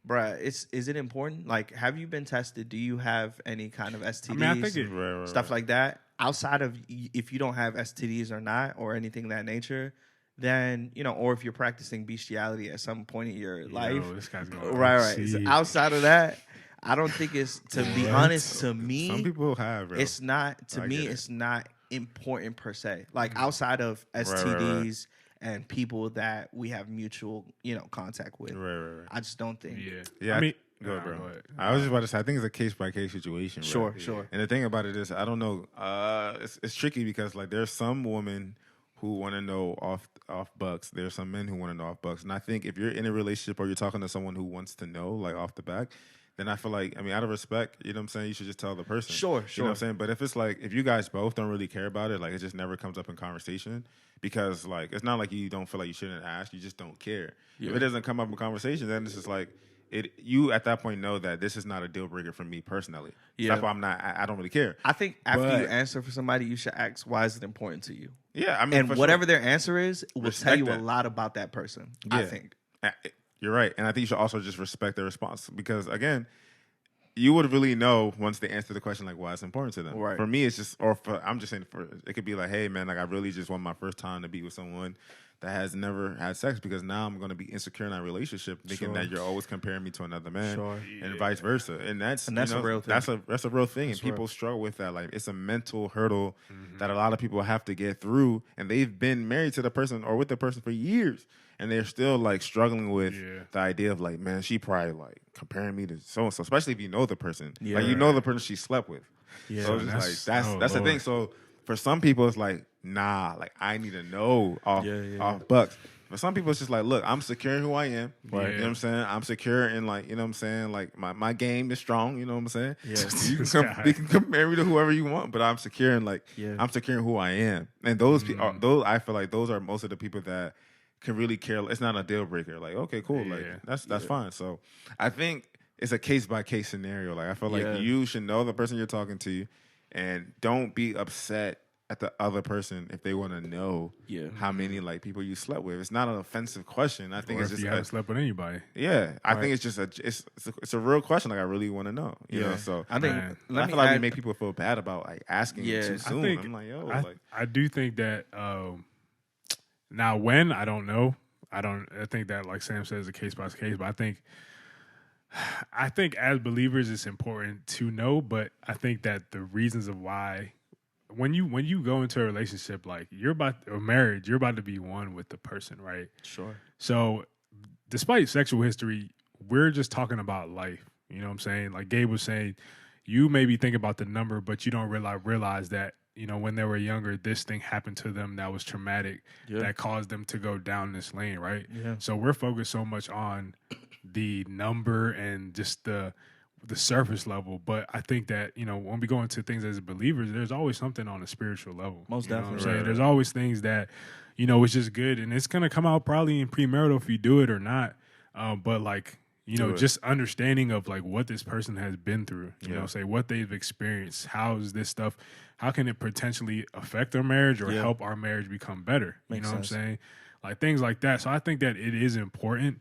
bruh, is it important? Like, have you been tested? Do you have any kind of STDs? I mean, I think stuff like that. Outside of if you don't have STDs or not, or anything of that nature, then, you know, or if you're practicing bestiality at some point in your life. This guy's going right. So outside of that, I don't think it's, to be honest, to me, Some people have, bro. it's not, to me, it's not important per se. Like outside of STDs and people that we have mutual, you know, contact with. Right. I just don't think. Yeah. I mean, go ahead, bro. I was just about to say, I think it's a case by case situation. Bro. Sure. And the thing about it is, I don't know. It's tricky because like there's some women who want to know off bucks. There's some men who want to know off bucks. And I think if you're in a relationship or you're talking to someone who wants to know like off the back, then I feel like, I mean, out of respect, you know what I'm saying, you should just tell the person. Sure. You know what I'm saying? But if it's like, if you guys both don't really care about it, like it just never comes up in conversation, because like, it's not like you don't feel like you shouldn't ask, you just don't care. Yeah. If it doesn't come up in conversation, then it's just like, you at that point know that this is not a deal breaker for me personally. Yeah. That's why I don't really care. I think after you answer for somebody, you should ask, why is it important to you? Yeah, I mean, And whatever their answer is will tell you that. a lot about that person, I think. You're right. And I think you should also just respect their response, because again, you would really know once they answer the question, like, why it's important to them. Right. For me, it's just, I'm just saying, it could be like, hey, man, like, I really just want my first time to be with someone that has never had sex, because now I'm going to be insecure in that relationship, thinking that you're always comparing me to another man, and vice versa. And that's a real thing. That's a real thing, and people struggle with that. Like, it's a mental hurdle that a lot of people have to get through, and they've been married to the person or with the person for years, and they're still like struggling with the idea of like, man, she probably like comparing me to so and so, especially if you know the person, like you know the person she slept with. So it's just like that's the thing. So for some people, it's like, nah, like I need to know off bucks. For some people, it's just like, look, I'm secure in who I am. Right. You know what I'm saying? I'm secure in like, you know what I'm saying? Like my game is strong. You know what I'm saying? Yeah. You can compare me to whoever you want, but I'm secure in like, I'm secure in who I am. And those I feel like those are most of the people that can really care. It's not a deal breaker. Like, okay, cool. Like that's fine. So I think it's a case by case scenario. Like I feel like you should know the person you're talking to, and don't be upset at the other person if they want to know how many like people you slept with. It's not an offensive question. I think or it's if just you haven't slept with anybody. Yeah, I think it's just it's a real question. Like I really want to know. You know, so I think I feel like we make people feel bad about like asking too soon. I'm like, yo, I do think that now when I don't know. I think that, like Sam says, a case by case. But I think as believers, it's important to know. But I think that the reasons of why, when you go into a relationship, like or marriage, you're about to be one with the person, right? Sure. So, despite sexual history, we're just talking about life. You know what I'm saying? Like Gabe was saying, you maybe think about the number, but you don't realize that, you know, when they were younger, this thing happened to them that was traumatic, that caused them to go down this lane, right? Yeah. So we're focused so much on the number and just the surface level. But I think that, you know, when we go into things as believers, there's always something on a spiritual level. Most definitely. What I'm saying? There's always things that, you know, it's just good. And it's going to come out probably in premarital if you do it or not. But like, you know, just understanding of like what this person has been through, you know, say what they've experienced, how is this stuff, how can it potentially affect our marriage or help our marriage become better? Makes sense. What I'm saying? Like things like that. So I think that it is important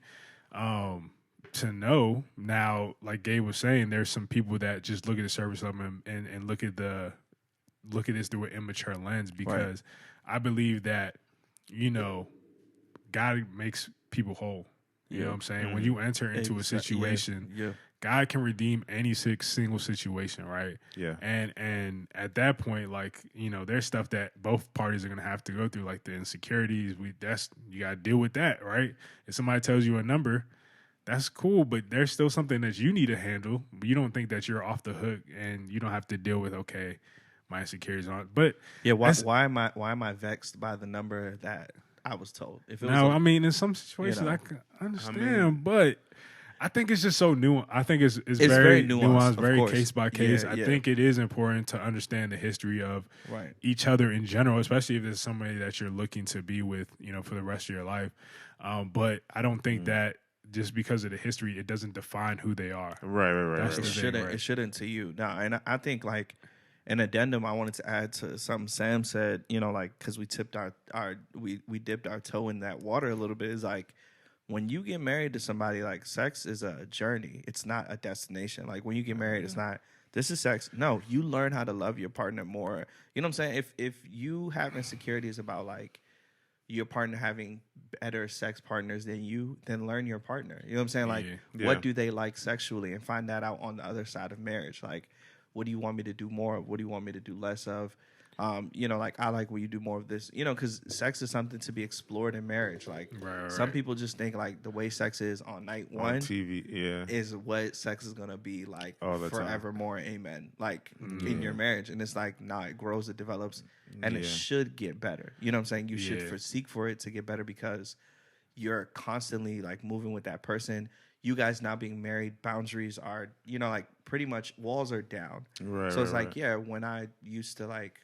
to know. Now, like Gabe was saying, there's some people that just look at the surface level and look at this through an immature lens, because I believe that, you know, God makes people whole. You know what I'm saying? When you enter into a situation, God can redeem any single situation, right? Yeah. And at that point, like, you know, there's stuff that both parties are gonna have to go through, like the insecurities. You gotta deal with that, right? If somebody tells you a number, that's cool, but there's still something that you need to handle. You don't think that you're off the hook and you don't have to deal with, okay, my insecurities on. But yeah, why am I vexed by the number that I was told? If it was I mean, in some situations, I can understand, but I think it's just so nuanced. I think it's very nuanced, very case by case. I think it is important to understand the history of each other in general, especially if there's somebody that you're looking to be with, you know, for the rest of your life. But I don't think that just because of the history, it doesn't define who they are. Right. It shouldn't to you. Now, and I think like an addendum I wanted to add to something Sam said, you know, like because we dipped our toe in that water a little bit, is like, when you get married to somebody, like, sex is a journey. It's not a destination. Like, when you get married, it's not, this is sex. No, you learn how to love your partner more. You know what I'm saying? If you have insecurities about, like, your partner having better sex partners than you, then learn your partner. You know what I'm saying? Like, what do they like sexually? And find that out on the other side of marriage. Like, what do you want me to do more of? What do you want me to do less of? You know, like, I like when you do more of this, you know, because sex is something to be explored in marriage. Like, some people just think, like, the way sex is on night one on TV, is what sex is going to be like forevermore. Amen. Like, in your marriage. And it's like, nah, it grows, it develops, and it should get better. You know what I'm saying? You should seek for it to get better because you're constantly, like, moving with that person. You guys now being married, boundaries are, you know, like, pretty much walls are down. So it's like, when I used to, like,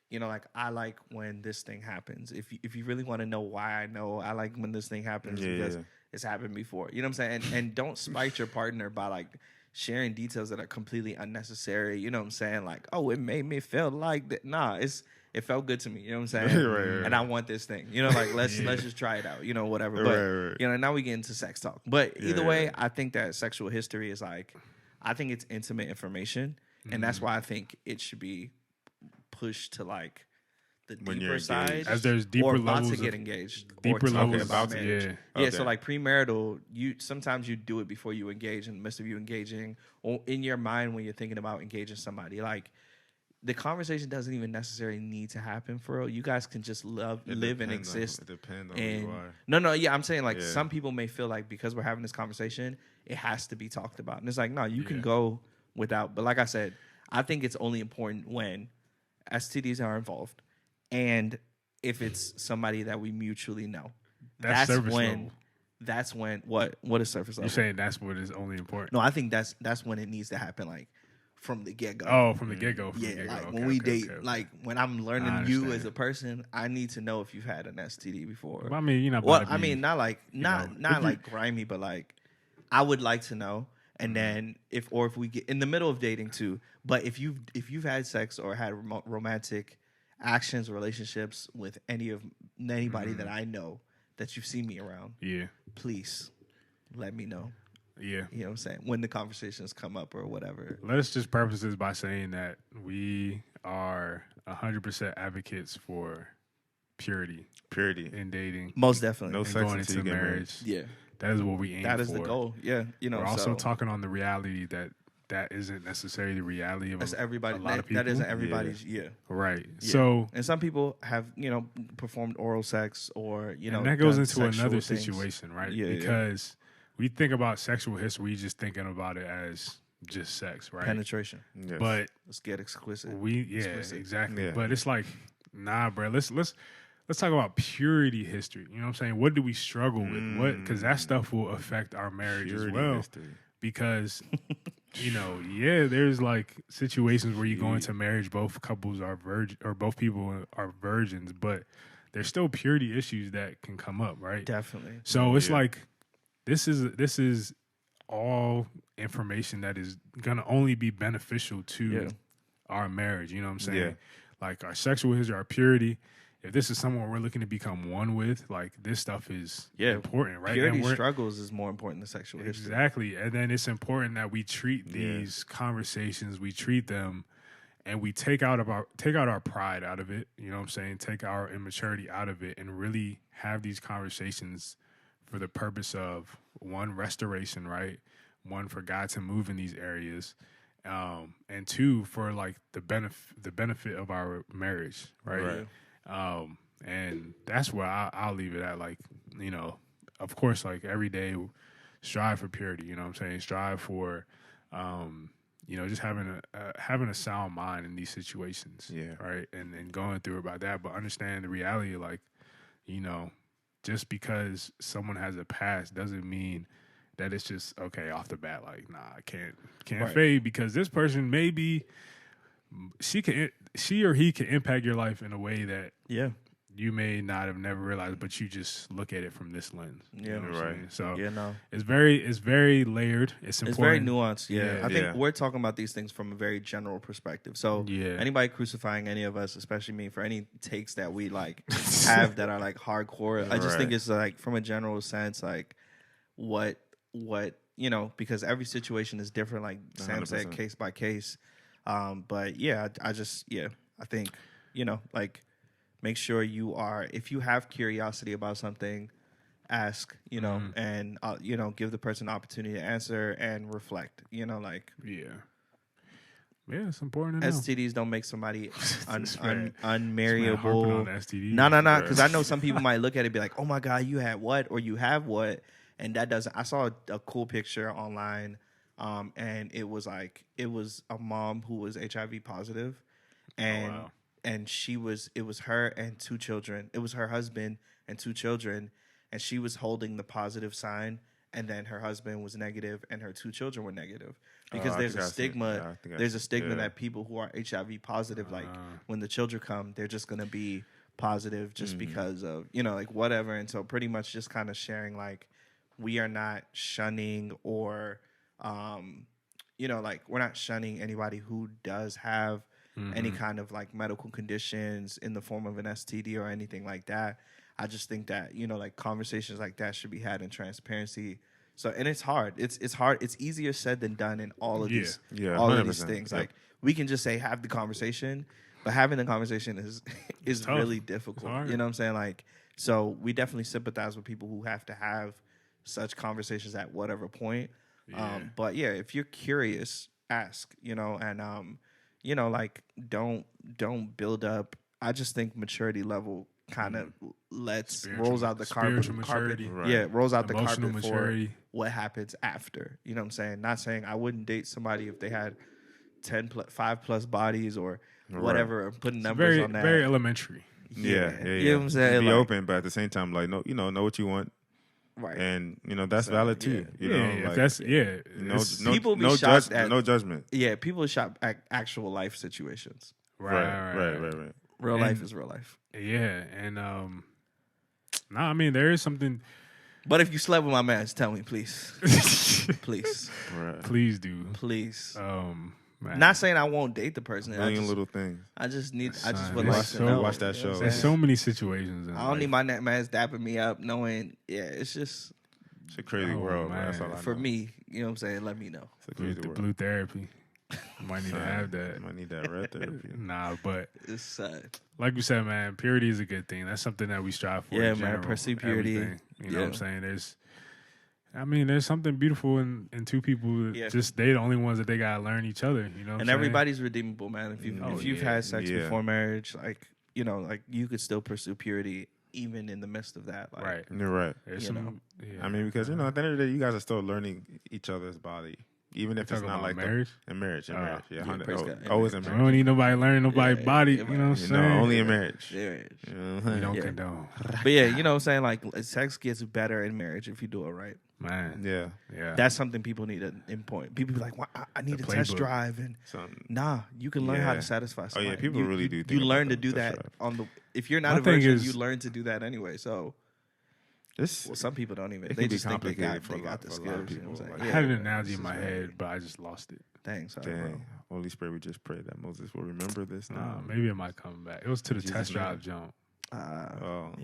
you know, like, I like when this thing happens. If you really want to know why I like when this thing happens, because it's happened before. You know what I'm saying? And don't spite your partner by, like, sharing details that are completely unnecessary. You know what I'm saying? Like, oh, it made me feel like that. Nah, it felt good to me. You know what I'm saying? And I want this thing. You know, like, let's just try it out. You know, whatever. But you know, now we get into sex talk. But either way, I think that sexual history is, like, I think it's intimate information, and that's why I think it should be pushed to, like, the deeper side, as there's deeper or levels about to get engaged, deeper or levels about marriage. So, like, premarital, sometimes you do it before you engage. In the midst of you engaging, or in your mind when you're thinking about engaging somebody, like, the conversation doesn't even necessarily need to happen for real. You guys can just live and exist. It depends on who you are. No, I'm saying, like, some people may feel like because we're having this conversation, it has to be talked about, and it's like, no, you can go without. But like I said, I think it's only important when STDs are involved, and if it's somebody that we mutually know. That's surface level. That's when what is surface level? You're saying that's what is only important? No, I think that's when it needs to happen, like, from the get go. Oh, from the get go. Like, when we date, like, when I'm learning you as a person, I need to know if you've had an STD before. Well, I mean, you're not. Well, I mean, not like grimy, but, like, I would like to know. And then if we get in the middle of dating too, but if you've had sex or had romantic actions or relationships with anybody that I know that you've seen me around, please let me know. You know what I'm saying? When the conversations come up or whatever. Let's just preface this by saying that we are 100% advocates for purity in dating. Most definitely. No sex going into marriage. Yeah. That is what we aim for. That is the goal. Yeah. You know, we're also talking on the reality that isn't necessarily the reality of a lot of people. That isn't everybody's. Right. Yeah. So, and some people have, you know, performed oral sex, or, you know, and that goes into another situation, right? Because we think about sexual history, we just thinking about it as just sex, right? Penetration. Yes. But let's get explicit. Exactly. Yeah. But it's like, nah, bro. Let's talk about purity history. You know what I'm saying? What do we struggle with? What? Because that stuff will affect our marriage as well. History. Because, you know, there's, like, situations where you go into marriage, both couples are virgin, or both people are virgins, but there's still purity issues that can come up, right? Definitely. So it's like, this is all information that is gonna only be beneficial to our marriage. You know what I'm saying? Yeah. Like, our sexual history, our purity. If this is someone we're looking to become one with, like, this stuff is important, right? Purity struggles is more important than sexual history. Exactly. And then it's important that we treat these conversations, we treat them, and we take out our pride out of it. You know what I'm saying? Take our immaturity out of it and really have these conversations for the purpose of, one, restoration, right? one, for God to move in these areas, and two, for like the benefit of our marriage, right? And that's where I'll leave it at. Like, you know, of course, like every day, strive for purity. You know what I'm saying? Strive for, you know, just having a sound mind in these situations. Yeah. Right. And going through about that, but understand the reality. Like, you know, just because someone has a past doesn't mean that it's just okay off the bat. Like, nah, I can't fade, because this person maybe she or he can impact your life in a way that you may not have never realized, but you just look at it from this lens. Yeah, you know what I'm saying? So no. it's very layered. It's important. It's very nuanced. Yeah. I think Yeah. we're talking about these things from a very general perspective. So anybody crucifying any of us, especially me, for any takes that we like have that are like hardcore, I just think it's like from a general sense, like what you know, because every situation is different. Like Sam 100%. Said, case by case. But yeah, I think, you know, like, make sure if you have curiosity about something, ask, you know, and, you know, give the person the opportunity to answer and reflect, you know, like. Yeah, it's important to know. STDs don't make somebody unmarriable. On STDs. No, because I know some people might look at it and be like, oh my God, you had what? Or you have what? And that doesn't. I saw a cool picture online, and it was a mom who was HIV positive, and and it was her and two children. It was her husband and two children, and she was holding the positive sign, and then her husband was negative, and her two children were negative. Because there's a stigma. There's a stigma that people who are HIV positive, like when the children come, they're just gonna be positive just because of, you know, like whatever. And so pretty much just kind of sharing, like, we are not shunning or, you know, like, we're not shunning anybody who does have any kind of like medical conditions in the form of an STD or anything like that. I just think that, you know, like, conversations like that should be had in transparency. So, and it's hard. It's hard. It's easier said than done in all of these, all of these things. Like, we can just say, have the conversation, but having the conversation is really difficult. You know what I'm saying? Like, so we definitely sympathize with people who have to have such conversations at whatever point. But yeah, if you're curious, ask, you know, and, you know, like, don't build up. I just think maturity level kind of rolls out the carpet. Rolls out the carpet maturity for what happens after. You know what I'm saying? Not saying I wouldn't date somebody if they had 5+ bodies or whatever. Or putting numbers on that. Very elementary. Yeah. You know what I'm saying? Be open, but at the same time, like, no, you know what you want. Right. And, you know, that's valid too. You know, like, that's people be shocked at no judgment. Yeah, people are shocked at actual life situations. Right. Real life is real life. Yeah, and I mean, there is something. But if you slept with my man, just tell me, please. Please. Right. Please do. Please. Man. Not saying I won't date the person. Million little things. I just would like to know. Watch that show. There's so many situations. I don't need my man's dapping me up, knowing. Yeah, it's just. It's a crazy world, man. That's all I know. For me, you know what I'm saying. Let me know. It's a crazy world. Blue therapy. Might need to have that. Might need that red therapy. Nah, but it's sad. Like you said, man, purity is a good thing. That's something that we strive for. Yeah, man. Pursue purity. Everything. You know what I'm saying? There's something beautiful in two people. Just they the only ones that they gotta learn each other. You know, and everybody's redeemable, man. If you've had sex before marriage, like, you know, like, you could still pursue purity even in the midst of that. Like, right, you're right. I mean, because, you know, at the end of the day, you guys are still learning each other's body. Even if it's not like marriage? In marriage. Yeah, always in marriage. We don't need nobody learning nobody's body. You know what I'm saying? No, only in marriage. We don't condone. But yeah, you know what I'm saying? Like, sex gets better in marriage if you do it right. Man. Yeah. That's something people need to pinpoint. People be like, well, I need a test drive. And nah, you can learn how to satisfy somebody. Oh, yeah, people really do. You learn to do that if you're not a virgin, you learn to do that anyway. So. Some people don't even. They just think they got the skills. You know what I'm saying? I had an analogy in my head, but I just lost it. Thanks. Dang. Holy Spirit, we just pray that Moses will remember this now. Maybe it might come back. It was to the test drive jump. Yeah.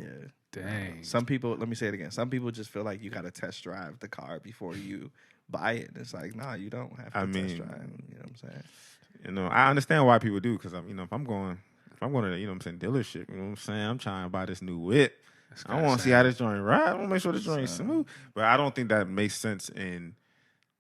Dang. Some people, let me say it again. Some people just feel like you got to test drive the car before you buy it. And it's like, nah, you don't have to test drive. You know what I'm saying? You know, I understand why people do, because if I'm going to, you know what I'm saying, dealership, you know what I'm saying? I'm trying to buy this new whip. I want to see how this joint ride. I want to make sure this joint is smooth. But I don't think that makes sense in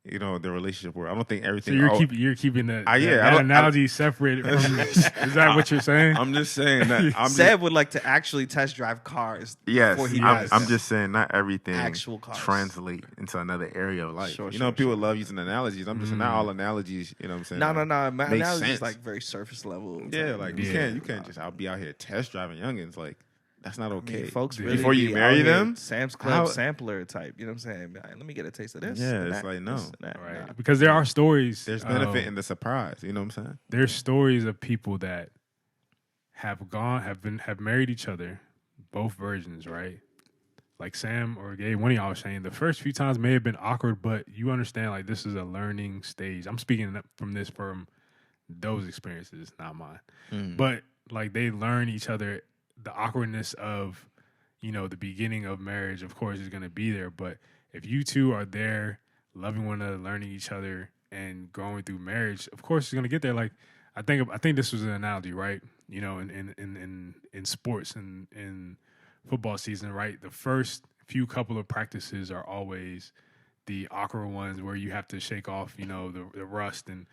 you know, the relationship work. I don't think everything. So you're keeping that that analogy separate. From, is that what you're saying? I'm just saying that. Seb would like to actually test drive cars. Yes, before he I'm just saying not everything actual cars translate into another area of life. Sure, People love using analogies. I'm just saying not all analogies. You know what I'm saying? No. My analogy is sense. like very surface level. Yeah, like you can't just be out here test driving youngins. Like that's not okay. I mean, folks, really before you marry them, Sam's Club sampler type. You know what I'm saying? Let me get a taste of this. Yeah, it's like no, right? Nah. Because there are stories. There's benefit in the surprise. You know what I'm saying? There's stories of people that have married each other, both versions, right? Like Sam or Gabe, one of y'all was saying the first few times may have been awkward, but you understand like this is a learning stage. I'm speaking from those experiences, not mine. But like they learn each other. The awkwardness of, the beginning of marriage, of course, is going to be there. But if you two are there, loving one another, learning each other, and growing through marriage, of course, it's going to get there. Like I think this was an analogy, right? In sports and in football season, right? The first few couple of practices are always the awkward ones where you have to shake off, the rust and.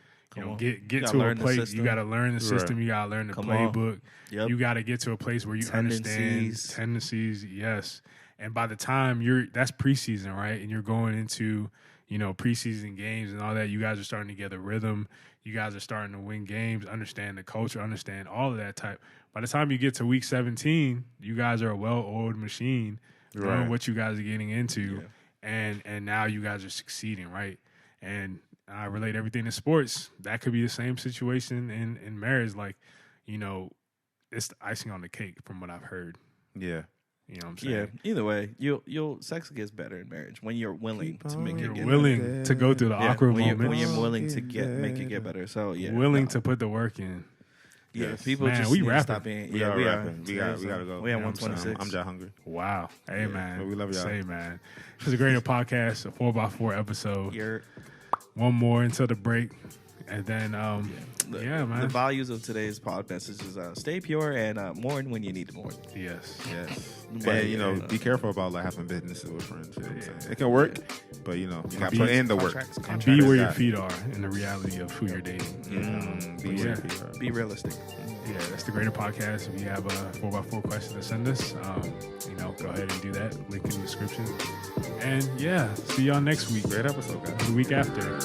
Get to a place. You got to learn the system. You got to learn the playbook. Yep. You got to get to a place where you understand tendencies. Yes, and by the time that's preseason, right? And you're going into preseason games and all that. You guys are starting to get a rhythm. You guys are starting to win games. Understand the culture. Understand all of that type. By the time you get to week 17, you guys are a well-oiled machine. Knowing what you guys are getting into, and now you guys are succeeding, right? And I relate everything to sports. That could be the same situation in marriage. Like, it's the icing on the cake from what I've heard. Yeah. You know what I'm saying? Yeah. Either way, sex gets better in marriage when you're willing to make it. You're willing to go through the awkward moments. When you're willing to make it get better. So willing to put the work in. Yeah, yes. people man, just we need rapping. to stop being. We are rapping. We got to go. We at 126. I'm just hungry. Wow. Hey, man. But we love y'all. Say, man. This is a greater podcast, a 4x4 episode. You're one more until the break. And then, man. The values of today's pod message is stay pure and mourn when you need to mourn. Yes. And, be careful about having businesses with friends. You know what I'm saying? It can work, but, you got to put in the work. And be where your feet are in the reality of who you're dating. Be realistic. Yeah, that's the Greater Podcast. If you have a 4x4 question to send us, go ahead and do that. Link in the description. And, see y'all next week. Great episode, guys. The week after.